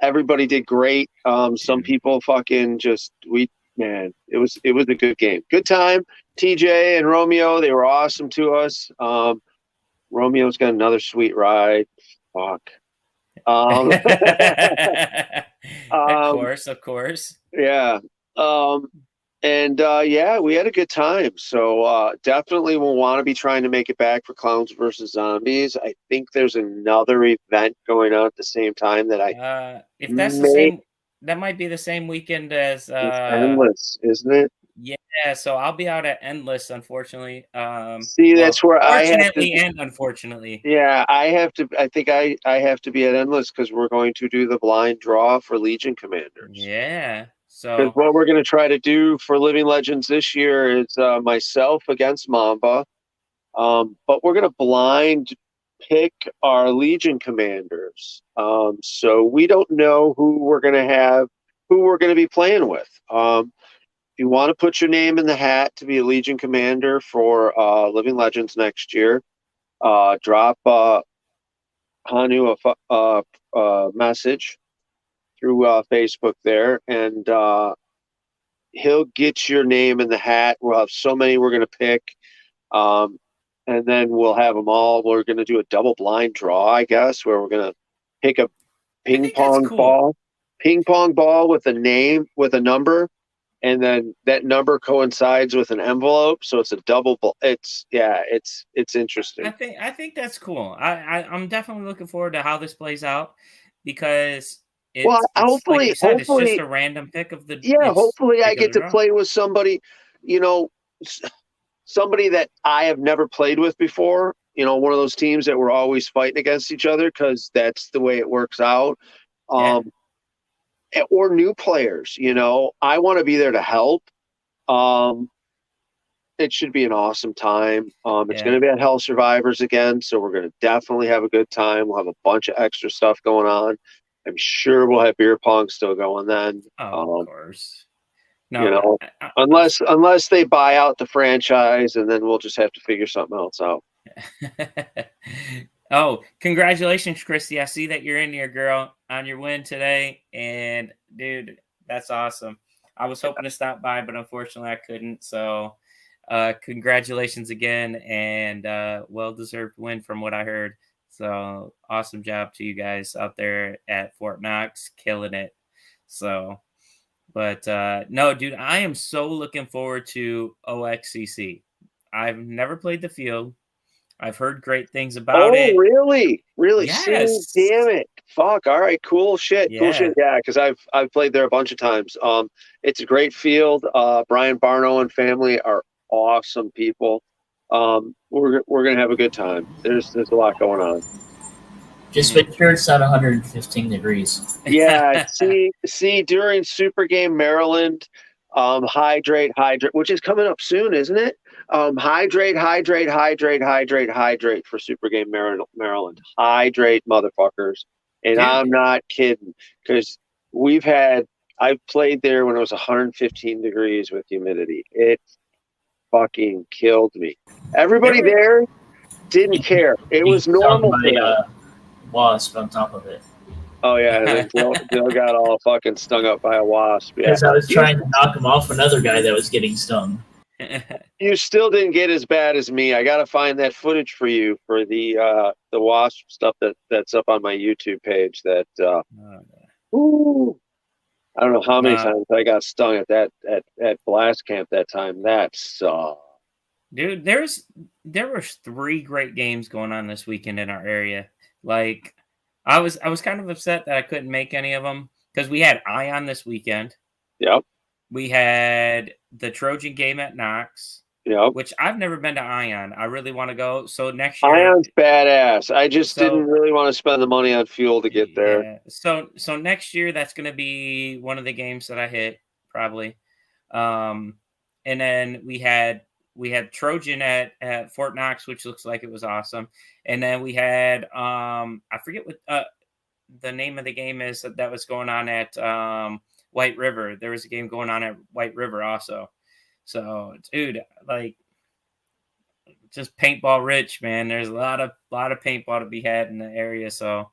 Everybody did great. Some people fucking it was a good game. Good time. TJ and Romeo, they were awesome to us. Romeo's got another sweet ride. Fuck. Of course. Yeah. We had a good time. So definitely we'll want to be trying to make it back for Clowns versus Zombies. I think there's another event going on at the same time that if that's the same, that might be the same weekend as Endless, isn't it? Yeah, so I'll be out at Endless, unfortunately. That's where I have to, and unfortunately. Yeah, I think I have to be at Endless because we're going to do the blind draw for Legion Commanders. Yeah. Because what we're going to try to do for Living Legends this year is myself against Mamba, but we're going to blind pick our Legion Commanders. So we don't know who we're going to be playing with. If you want to put your name in the hat to be a Legion Commander for Living Legends next year, drop Hanu a message through Facebook there, and he'll get your name in the hat. We'll have so many we're going to pick, and then we'll have them all. We're going to do a double blind draw, I guess, where we're going to pick a ping pong ball with a name, with a number, and then that number coincides with an envelope, so it's a double. It's interesting. I think that's cool. I'm definitely looking forward to how this plays out because. Hopefully, like you said, it's just a random pick of the. Yeah, hopefully I get to play with somebody, somebody that I have never played with before. One of those teams that we're always fighting against each other because that's the way it works out. Or new players. I want to be there to help. It should be an awesome time. It's going to be at Hell Survivors again, so we're going to definitely have a good time. We'll have a bunch of extra stuff going on. I'm sure we'll have beer pong still going then. Of course. No, unless they buy out the franchise, and then we'll just have to figure something else out. Oh, congratulations, Christy. I see that you're in here, girl, on your win today. And, dude, that's awesome. I was hoping to stop by, but unfortunately I couldn't. So congratulations again, and well-deserved win from what I heard. So awesome job to you guys out there at Fort Knox, killing it. So, but no, dude, I am so looking forward to OXCC. I've never played the field. I've heard great things about it. Oh, really? Really? Yes. See, damn it. Fuck. All right. Cool shit. Yeah. Cool shit. Yeah, because I've played there a bunch of times. It's a great field. Brian Barno and family are awesome people. We're gonna have a good time. There's a lot going on. Just make sure it's not 115 degrees. Yeah, see, during Super Game Maryland, hydrate, which is coming up soon, isn't it? Hydrate for Super Game Maryland. Hydrate, motherfuckers. And Dude. I'm not kidding, because I played there when it was 115 degrees with humidity. It fucking killed me. Everybody there didn't care. It was normal for them. Wasp on top of it. Oh yeah, and then Bill got all fucking stung up by a wasp. Yeah, Because I was trying to knock him off another guy that was getting stung. you still didn't get as bad as me. I got to find that footage for you for the wasp stuff that's up on my YouTube page. That ooh, I don't know how many times I got stung at blast camp that time. That sucked. Dude, there were 3 great games going on this weekend in our area. Like, I was kind of upset that I couldn't make any of them because we had Ion this weekend. Yep. We had the Trojan game at Knox. Yep. Which I've never been to Ion. I really want to go. So next year, Ion's badass. I just didn't really want to spend the money on fuel to get there. Yeah. So next year, that's going to be one of the games that I hit probably. And then we had Trojan at Fort Knox, which looks like it was awesome. And then we had I forget what the name of the game is that was going on at White River. There was a game going on at White River also. So, dude, like, just paintball rich, man. There's a lot of paintball to be had in the area. So,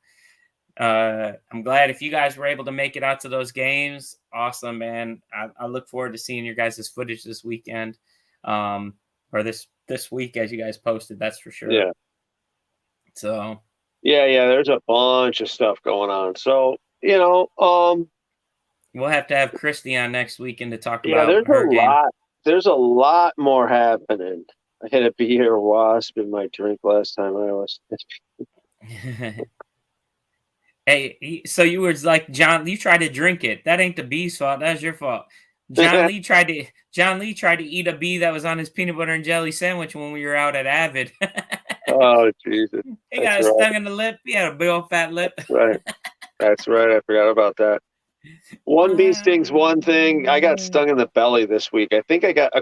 I'm glad if you guys were able to make it out to those games. Awesome, man. I look forward to seeing your guys' footage this weekend, or this week as you guys posted. That's for sure. Yeah. So. Yeah. There's a bunch of stuff going on. So we'll have to have Christy on next weekend to talk about there's her a game. lot. There's a lot more happening. I had a beer wasp in my drink last time I was. Hey, so you were like, John, you tried to drink it. That ain't the bee's fault. That's your fault. John Lee tried to eat a bee that was on his peanut butter and jelly sandwich when we were out at Avid. Oh, Jesus. He got stung in the lip. He had a big old fat lip. That's right. I forgot about that. One bee stings one thing. I got stung in the belly this week. I think I got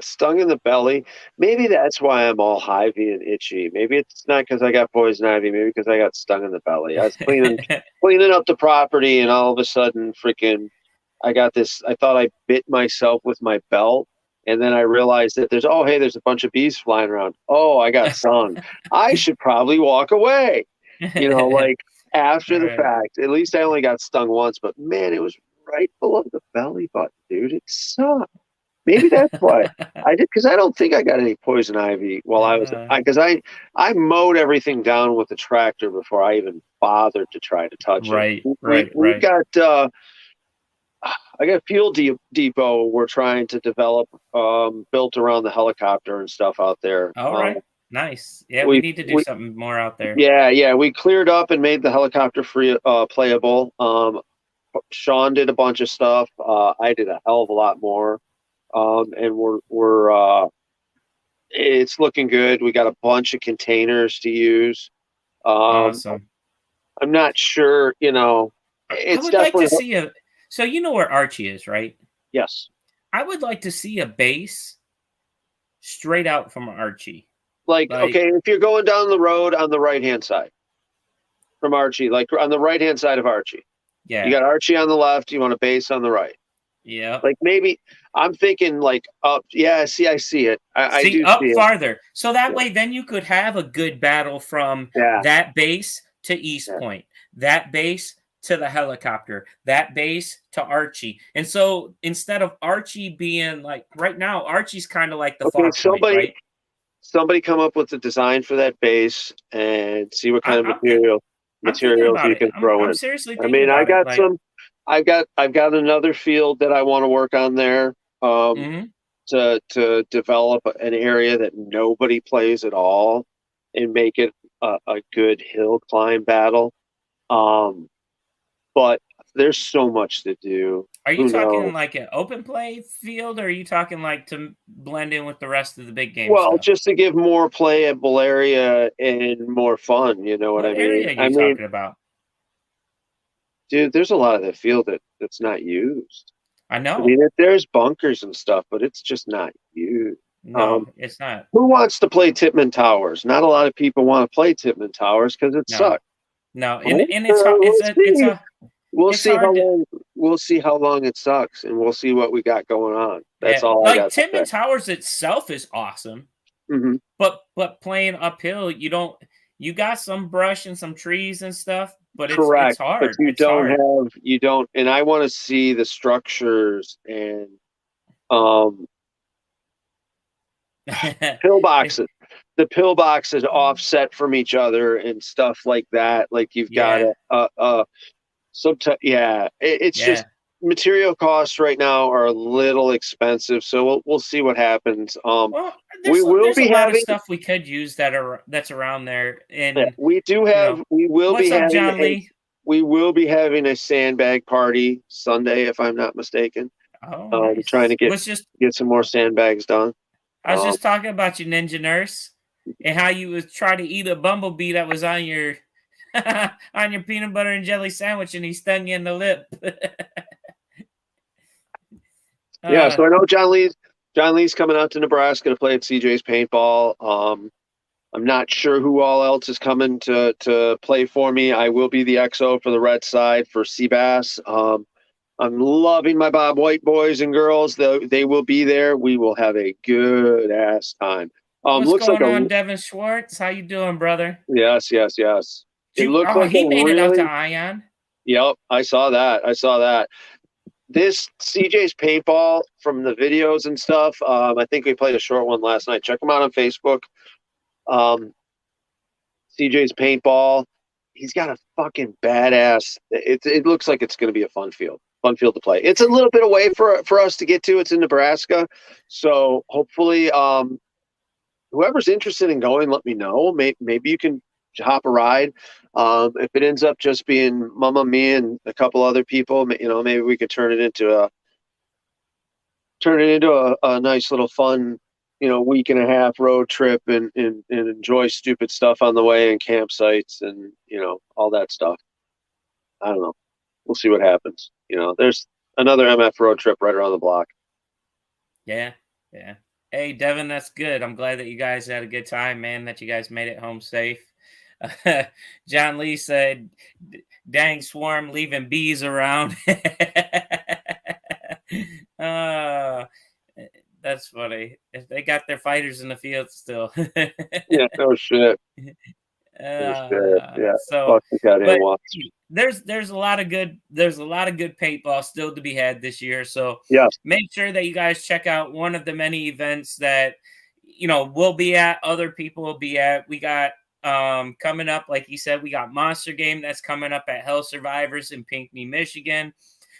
stung in the belly. Maybe that's why I'm all hivey and itchy. Maybe it's not because I got poison ivy. Maybe because I got stung in the belly. I was cleaning up the property, and all of a sudden, freaking, I got this. I thought I bit myself with my belt, and then I realized that there's a bunch of bees flying around. Oh, I got stung. I should probably walk away. Like. After the fact, at least I only got stung once, but man, it was right below the belly button, dude. It sucked. Maybe that's why I did, because I don't think I got any poison ivy while I was, because I mowed everything down with the tractor before I even bothered to try to touch it. We got, I got Fuel Depot we're trying to develop, built around the helicopter and stuff out there. All right. Nice. Yeah, we need to do something more out there. Yeah. We cleared up and made the helicopter free playable. Sean did a bunch of stuff. I did a hell of a lot more. And we're it's looking good. We got a bunch of containers to use. Awesome. I'm not sure, it's I would definitely like to see so you know where Archie is, right? Yes. I would like to see a base straight out from Archie. Like, okay, if you're going down the road on the right-hand side from Archie, like on the right-hand side of Archie. Yeah. You got Archie on the left, you want a base on the right. Yeah. Like maybe I'm thinking like up. Yeah, see, I see it. I do up see farther. It. So that way then you could have a good battle from that base to East Point, that base to the helicopter, that base to Archie. And so instead of Archie being like right now, Archie's kind of like the fog point, right? Somebody come up with a design for that base and see what kind of materials you can throw in. I'm seriously I mean, I've got another field that I want to work on there to develop an area that nobody plays at all and make it a good hill climb battle. But There's so much to do. Are you Who talking knows? like an open play field, or are you talking like to blend in with the rest of the big game Well, stuff? just to give more playable area and more fun, you know what I What mean? area are you talking about? Dude, there's a lot of the field that's not used. I I know. mean, there's bunkers and stuff, but it's just not used. No, it's not. Who wants to play Titman Towers? Not a lot of people want to play Titman Towers because it No, sucks. no, Well, and it's hard. we'll It's see how hard to. long we'll see how long it sucks, and we'll see what we got going on. That's Yeah, all I like got to say. Tidman Towers itself is awesome, Mhm. but playing uphill, you don't. You got some brush and some trees and stuff, but it's Correct, but hard. you It's hard. don't, and I want to see the structures and um pillboxes. The pillboxes offset from each other and stuff like that. Like you've got Yeah, sometimes, yeah, it's yeah. just material costs right now are a little expensive, so we'll see what happens. Well, We will there's a be lot of having, stuff we could use that's around there, yeah, and we what's up, John Lee? will be having a sandbag party Sunday, if I'm not mistaken. Oh, Trying to nice. get some more sandbags done. I was Um, just talking about you, Ninja Nurse, and how you was trying to eat a bumblebee that was on your on your peanut butter and jelly sandwich, and he stung you in the lip. yeah, uh, so I know John Lee's coming out to Nebraska to play at CJ's Paintball. I'm not sure who all else is coming to play for me. I will be the XO for the red side for Seabass. I'm loving my Bob White boys and girls. They will be there. We will have a good ass time. what's Looks like going a on, Devin Schwartz? How you doing, brother? yes, yes, yes. It looks Oh, like a he made it out to really, Ion. yep. I saw that. I saw that. This CJ's Paintball from the videos and stuff. I think we played a short one last night. Check them out on Facebook. Um, CJ's Paintball. He's got a fucking badass. It looks like it's going to be a fun field to play. It's a little bit away for us to get to. It's in Nebraska, so hopefully, whoever's interested in going, let me know. Maybe you can hop a ride. If it ends up just being Mama, me, and a couple other people, maybe we could turn it into a nice little fun, week and a half road trip and enjoy stupid stuff on the way and campsites and, all that stuff. I don't know. We'll see what happens. There's another MF road trip right around the block. Yeah, yeah. Hey, Devin, that's good. I'm glad that you guys had a good time, man. That you guys made it home safe. John Lee said, "Dang swarm leaving bees around." uh, that's funny. If they got their fighters in the field still. Yeah, no shit. No shit. Yeah, So, fuck the goddamn but watch. there's a lot of good paintball still to be had this year. So Yes. make sure that you guys check out one of the many events that we'll be at, other people will be at. We got coming up, like you said, we got Monster Game that's coming up at Hell Survivors in Pinckney, Michigan.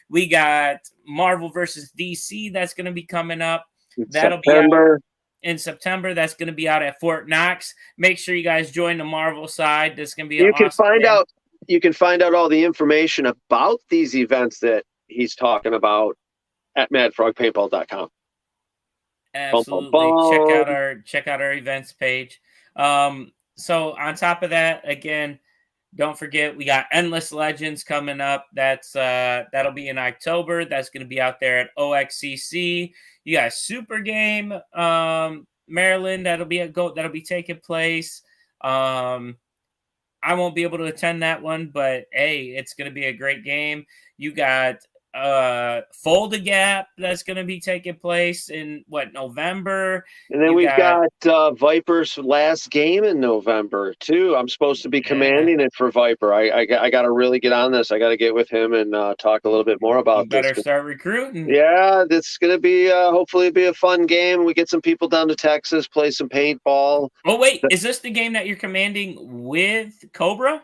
We got Marvel versus DC that's going to be coming up. That'll be out in September. That's going to be out at Fort Knox. Make sure you guys join the Marvel side. That's going to be You can awesome. find out all the information about these events that he's talking about at madfrogpaintball.com. Absolutely. Bum, bum, bum. Check out our events page. So on top of that, again, don't forget we got Endless Legends coming up. That'll be in October. That's going to be out there at OXCC. You got Super Game, Maryland. That'll be taking place. I won't be able to attend that one, but hey, it's going to be a great game. You got Fold a Gap that's going to be taking place in November. And then we've got Viper's last game in November too. I'm supposed to be commanding it for Viper. I got to really get on this. I got to get with him and talk a little bit more about this. You better start recruiting. Yeah, this going to be hopefully be a fun game. We get some people down to Texas, play some paintball. Oh wait, is this the game that you're commanding with Cobra?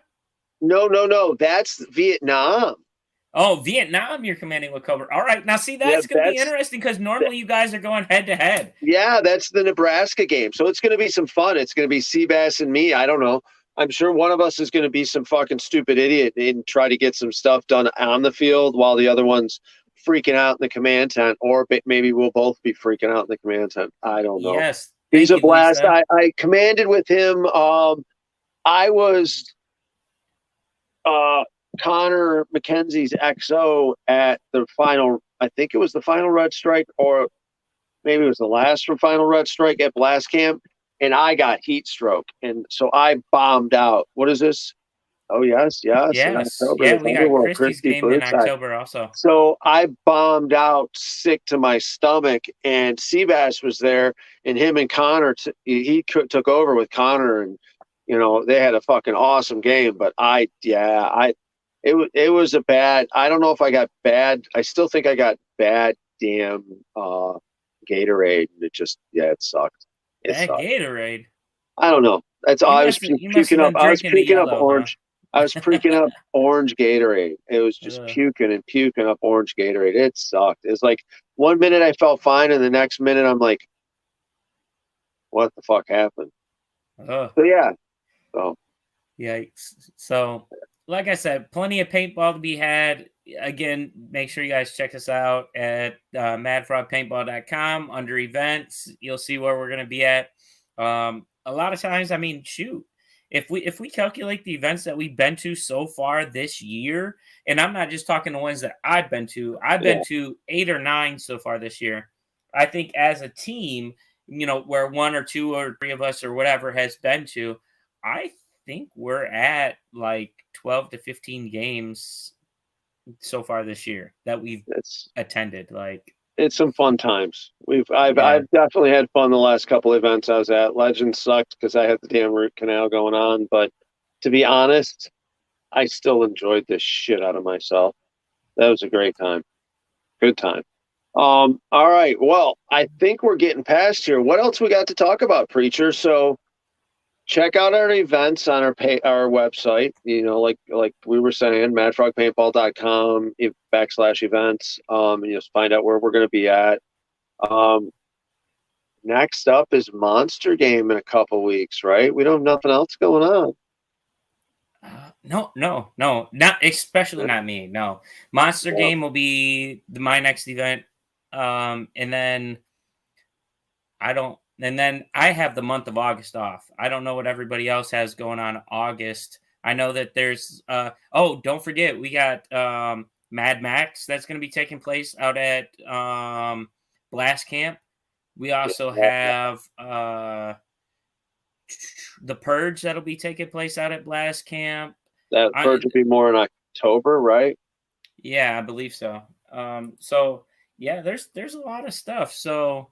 No. That's Vietnam. Oh, Vietnam, you're commanding with Cobra. All right. Now, see, that's going to be interesting because normally you guys are going head-to-head. Yeah, that's the Nebraska game. So it's going to be some fun. It's going to be Seabass and me. I don't know. I'm sure one of us is going to be some fucking stupid idiot and try to get some stuff done on the field while the other one's freaking out in the command tent, or maybe we'll both be freaking out in the command tent. I don't know. Yes. He's Thank a you, blast. Lisa. I commanded with him. I was Connor McKenzie's XO at the final. I think it was the final Red Strike, or maybe it was the last final Red Strike at Blast Camp, and I got heat stroke, and so I bombed out. What is this? Oh yes, yes, in Yes. October, Yeah, the we got Thunderworld, Christie's Christie game in Foodside. October also. So I bombed out sick to my stomach, and Seabass was there, and him and Connor, he took over with Connor, and they had a fucking awesome game. But it was a bad. I don't know if I got bad. I still think I got bad damn Gatorade. It sucked. It Bad sucked. Gatorade. I don't know. That's all. I was You must have puking up. been I was drinking the puking up yellow, orange. I was freaking up orange Gatorade. It was just Ugh. puking and puking up orange Gatorade. It sucked. It's like 1 minute I felt fine, and the next minute I'm like, "What the fuck happened?" Ugh. So yeah. So Yikes. So, like I said, plenty of paintball to be had. Again, make sure you guys check us out at madfrogpaintball.com under events. You'll see where we're going to be at. A lot of times, I mean, shoot, if we calculate the events that we've been to so far this year, and I'm not just talking the ones that I've been to 8 or 9 so far this year. I think as a team, where 1 or 2 or 3 of us or whatever has been to, I think we're at like 12 to 15 games so far this year that we've attended. Like, it's some fun times. I've definitely had fun the last couple events I was at. Legends sucked because I had the damn root canal going on, but to be honest, I still enjoyed the shit out of myself. That was a great time. Good time. All right. Well, I think we're getting past here. What else we got to talk about, Preacher? So check out our events on our website. Like we were saying, madfrogpaintball.com /events. And you'll find out where we're going to be at. Next up is Monster Game in a couple weeks, right? We don't have nothing else going on. No, not especially not me. No, Monster Game will be my next event, and then I have the month of August off. I don't know what everybody else has going on in August. I know that there's don't forget we got Mad Max that's going to be taking place out at Blast Camp. We also have the Purge that'll be taking place out at Blast Camp. That Purge will be more in October, right? Yeah, I believe so. So yeah, there's a lot of stuff. So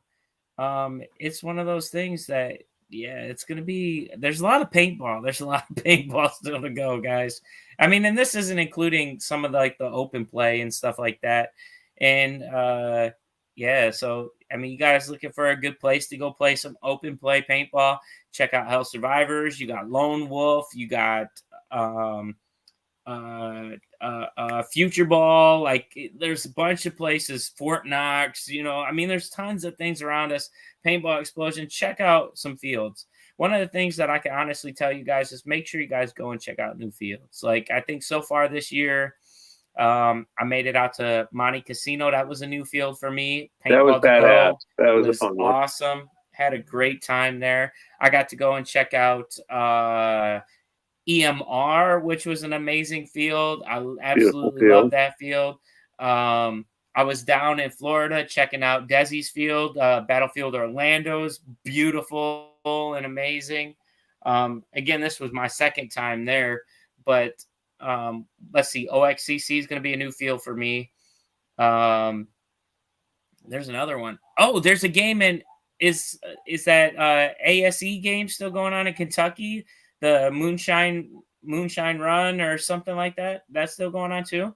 it's one of those things that it's gonna be. There's a lot of paintball. There's a lot of paintball still to go, guys. I mean, and this isn't including some of the open play and stuff like that. And so I mean, you guys looking for a good place to go play some open play paintball? Check out Hell Survivors. You got Lone Wolf. You got Future Ball. Like, there's a bunch of places. Fort Knox. I mean, there's tons of things around us. Paintball Explosion. Check out some fields. One of the things that I can honestly tell you guys is make sure you guys go and check out new fields. Like, I think so far this year, I made it out to Monte Casino. That was a new field for me. Paintball that was badass. That was a fun one. Awesome. Had a great time there. I got to go and check out EMR, which was an amazing field. I absolutely love that field. I was down in Florida checking out Desi's field. Battlefield Orlando's beautiful and amazing. Again, this was my second time there, but let's see. OXCC is going to be a new field for me. There's another one. Oh, there's a game in is that ASE game still going on in Kentucky? The Moonshine Run or something like that. That's still going on too.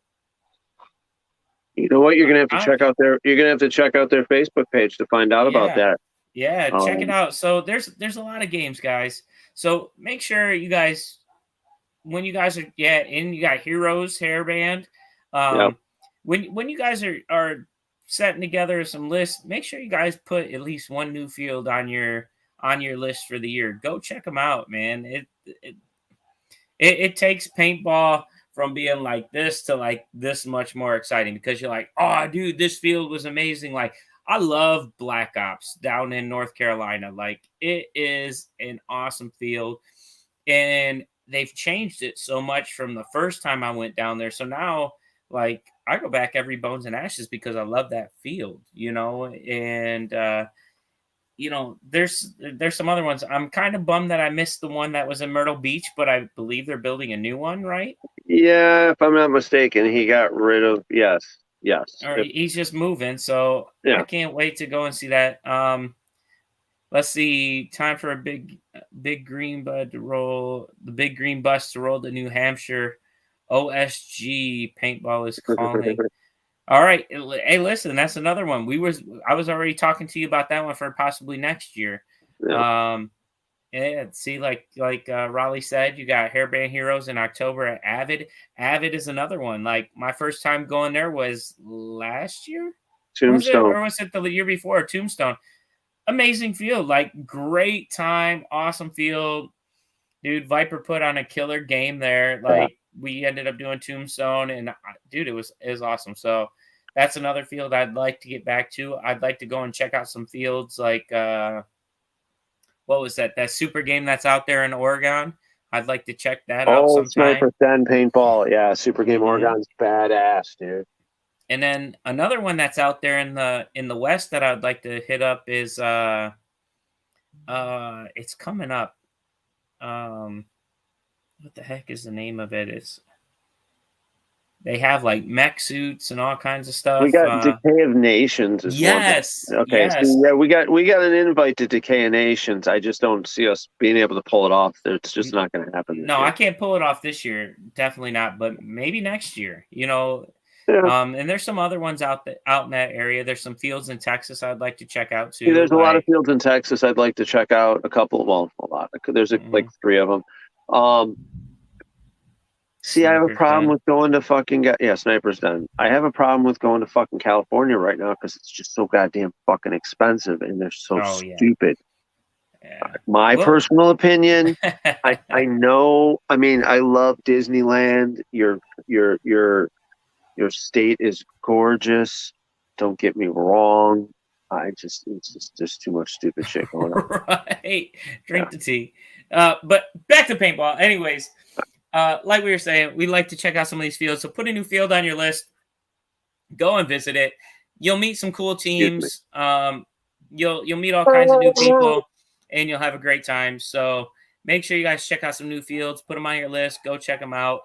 You know what? You're gonna have to check out their. You're gonna have to check out their Facebook page to find out about that. Yeah, check it out. So there's a lot of games, guys. So make sure you guys, when you guys are you got Heroes Hairband. When you guys are setting together some lists, make sure you guys put at least one new field on your list for the year. Go check them out, man. It takes paintball from being like this to like this much more exciting because you're like, oh, dude, this field was amazing. Like, I love Black Ops down in North Carolina. Like, it is an awesome field. And they've changed it so much from the first time I went down there. So now, like, I go back every Bones and Ashes because I love that field, you know, and you know, there's some other ones. I'm kind of bummed that I missed the one that was in Myrtle Beach, but I believe they're building a new one, right? Yeah, if I'm not mistaken, he got rid of. Yes. Or he's just moving, so I Yeah. can't wait to go and see that. Let's see, time for a big green bud to roll. The big green bus to roll to New Hampshire. OSG paintball is calling. All right. Hey, listen, that's another one. I was already talking to you about that one for possibly next year. Yeah. Yeah, see, Raleigh said, you got Hairband Heroes in October at Avid. Avid is another one. Like, my first time going there was last year. Was it, Tombstone. or was it the year before? Tombstone. Amazing field, like great time, awesome field. Dude, Viper put on a killer game there. Yeah. Like, we ended up doing Tombstone, and dude, it was awesome. So that's another field I'd like to get back to. I'd like to go and check out some fields like what was that super game that's out there in Oregon. I'd like to check that out Oh, sometime. Sniper 10 paintball. Yeah, Super Game Mhm. Oregon's badass, dude. And then another one that's out there in the West that I'd like to hit up is it's coming up. What the heck is the name of it? They have like mech suits and all kinds of We stuff. got Decay of Nations is one. Yes, Okay, so yes. yeah, we got an invite to Decay of Nations. I just don't see us being able to pull it off. It's just not going to happen this No, year. I can't pull it off this year. Definitely not, but maybe next year. You know, Yeah. and there's some other ones out in that area. There's some fields in Texas I'd like to check out See, too. there's a lot of Like, fields in Texas I'd like to check out. A couple, well, a lot. There's like 3 of them. See, I have a Sniper's problem Den. with going to Sniper's Den. I have a problem with going to fucking California right now because it's just so goddamn fucking expensive and they're so Oh yeah, stupid. yeah. My Well, personal opinion, I know. I mean, I love Disneyland. Your state is gorgeous. Don't get me wrong. It's just there's too much stupid shit going on. right. Drink the tea. But back to paintball. Anyways, like we were saying, we like to check out some of these fields. So put a new field on your list. Go and visit it. You'll meet some cool teams. You'll meet all kinds of new people, and you'll have a great time. So make sure you guys check out some new fields. Put them on your list. Go check them out.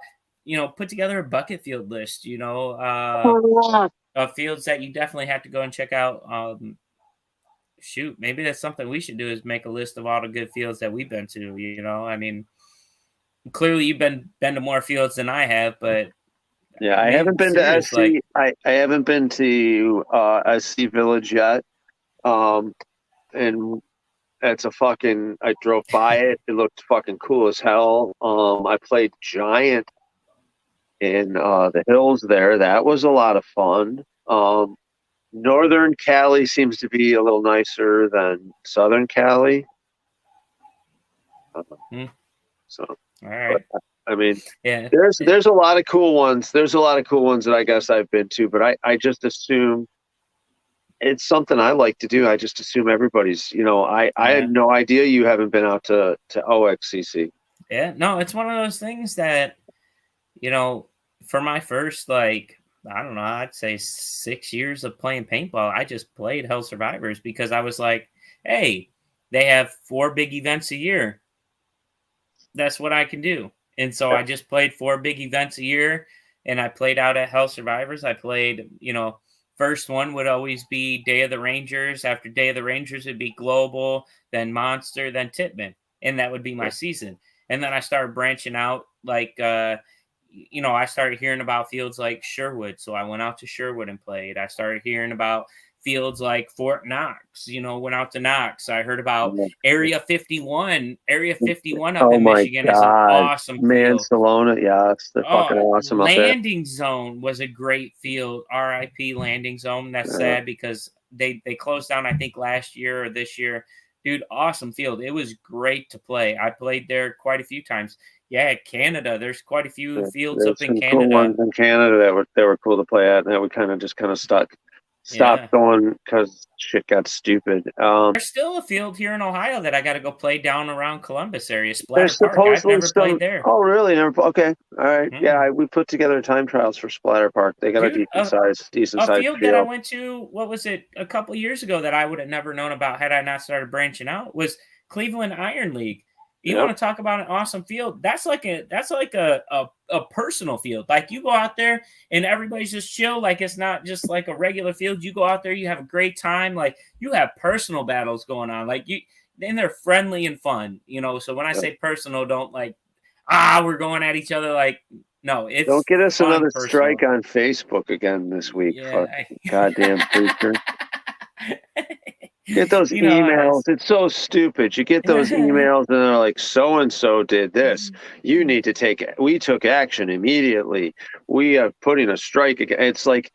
You know, put together a bucket field list. You know, of fields that you definitely have to go and check out. Shoot, maybe that's something we should do is make a list of all the good fields that we've been to. You know, I mean, clearly you've been to more fields than I have, but Yeah, I I mean, haven't been to serious, like, SC. I haven't been to SC Village yet. And it's a fucking. I drove by it. It looked fucking cool as hell. I played Giant in the hills there. That was a lot of fun. Northern Cali seems to be a little nicer than Southern Cali. So, all right, I mean, yeah, there's a lot of cool ones. There's a lot of cool ones that I guess I've been to, but I just assume it's something I like to do. I just assume everybody's. I yeah. had no idea you haven't been out to OXCC. Yeah, no, it's one of those things that, you know, for my first, like, I don't know, I'd say 6 years of playing paintball, I just played Hell Survivors because I was like, hey, they have 4 big events a year. That's what I can do. And so I just played 4 big events a year, and I played out at Hell Survivors. I played, first one would always be Day of the Rangers. After Day of the Rangers would be Global, then Monster, then Titman. And that would be my season. And then I started branching out, like, I started hearing about fields like Sherwood. So I went out to Sherwood and played. I started hearing about fields like Fort Knox, went out to Knox. I heard about Area 51. Area 51 up Oh in my Michigan is an God, awesome man, field. Salona, yes, they're fucking awesome up there. Landing Zone was a great field. RIP Landing Zone. That's sad because they closed down, I think, last year or this year. Dude, awesome field. It was great to play. I played there quite a few times. Yeah, Canada. There's quite a few fields There's up in some cool Canada. ones in Canada that were cool to play at, and that we kind of stopped Yeah. going because shit got stupid. There's still a field here in Ohio that I got to go play down around Columbus area, There's Splatter Park. I've supposedly never some. played there. Oh, really? Never, okay, all right. Mm. Yeah, we put together time trials for Splatter Park. They got Dude, decent a size field that I went to, what was it, a couple years ago that I would have never known about had I not started branching out was Cleveland Iron League. You Yep. want to talk about an awesome field? That's like a personal field. Like you go out there and everybody's just chill. Like it's not just like a regular field. You go out there, you have a great time. Like you have personal battles going on. Like and they're friendly and fun. You know. So when I say personal, don't like we're going at each other. Like no, it's Don't get us fun, another personal. strike on Facebook again this week. Yeah. Goddamn preacher. Get those You know how it emails. is. It's so stupid. You get those emails and they're like, so and so did this. You need to we took action immediately. We are putting a strike again. It's like,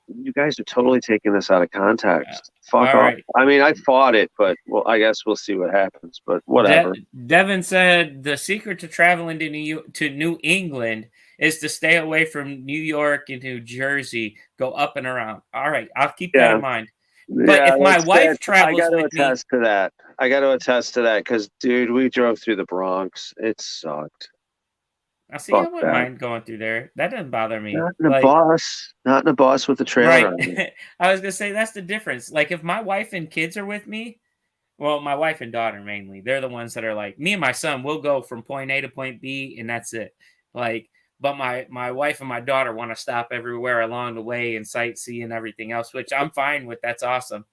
you guys are totally taking this out of context. Fuck All off. right. I mean, I fought it, but well, I guess we'll see what happens. But whatever. Devin said the secret to traveling to New England is to stay away from New York and New Jersey. Go up and around. All right, I'll keep that in mind. But if my wife travels with me, I got to attest to that because, dude, we drove through the Bronx. It sucked. I see. I wouldn't mind going through there. That doesn't bother me. Not in a bus with a trailer. Right. I was gonna say that's the difference. Like if my wife and kids are with me, well, my wife and daughter mainly, they're the ones that are like me and my son. We'll go from point A to point B, and that's it. Like, but my wife and my daughter want to stop everywhere along the way and sightsee and everything else, which I'm fine with. That's awesome.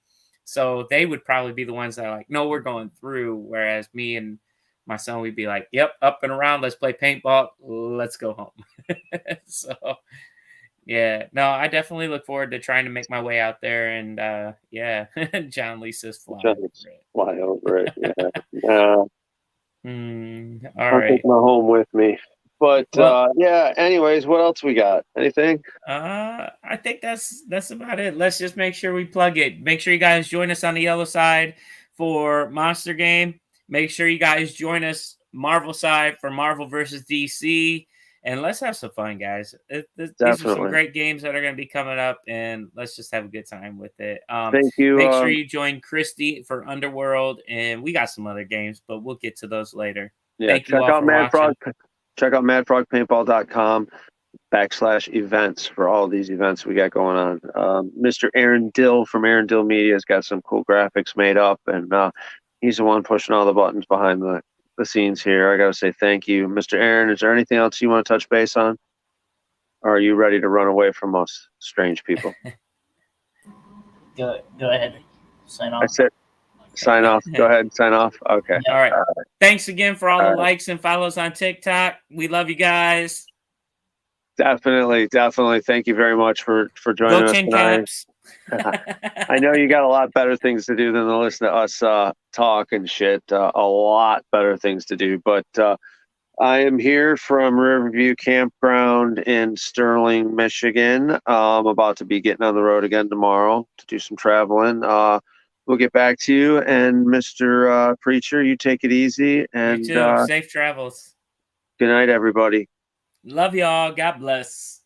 So they would probably be the ones that are like, no, we're going through. Whereas me and my son, we'd be like, yep, up and around. Let's play paintball. Let's go home. So, yeah, no, I definitely look forward to trying to make my way out there. And yeah, John Lee says fly over it. Yeah. All I'll right. take my home with me. But well, yeah, anyways, what else we got? Anything? I think that's about it. Let's just make sure we plug it. Make sure you guys join us on the yellow side for Monster Game. Make sure you guys join us Marvel side for Marvel versus DC. And let's have some fun, guys. These are some great games that are going to be coming up, and let's just have a good time with it. Thank you. Make sure you join Christy for Underworld, and we got some other games, but we'll get to those later. Yeah, Thank you all for watching. Check out madfrogpaintball.com/events for all these events we got going on. Mr. Aaron Dill from Aaron Dill Media has got some cool graphics made up, and he's the one pushing all the buttons behind the scenes here. I got to say thank you, Mr. Aaron. Is there anything else you want to touch base on? Or are you ready to run away from us, strange people? Go ahead. Sign off. I said, sign off. Go ahead, sign off. Okay. All right. Thanks again for all the likes and follows on TikTok. We love you guys. Definitely. Thank you very much for joining us tonight. Caps. I know you got a lot better things to do than to listen to us talk and shit. A lot better things to do. But I am here from Riverview Campground in Sterling, Michigan. I'm about to be getting on the road again tomorrow to do some traveling. We'll get back to you. And Mr. Preacher, you take it easy. And you too. Safe travels. Good night, everybody. Love y'all. God bless.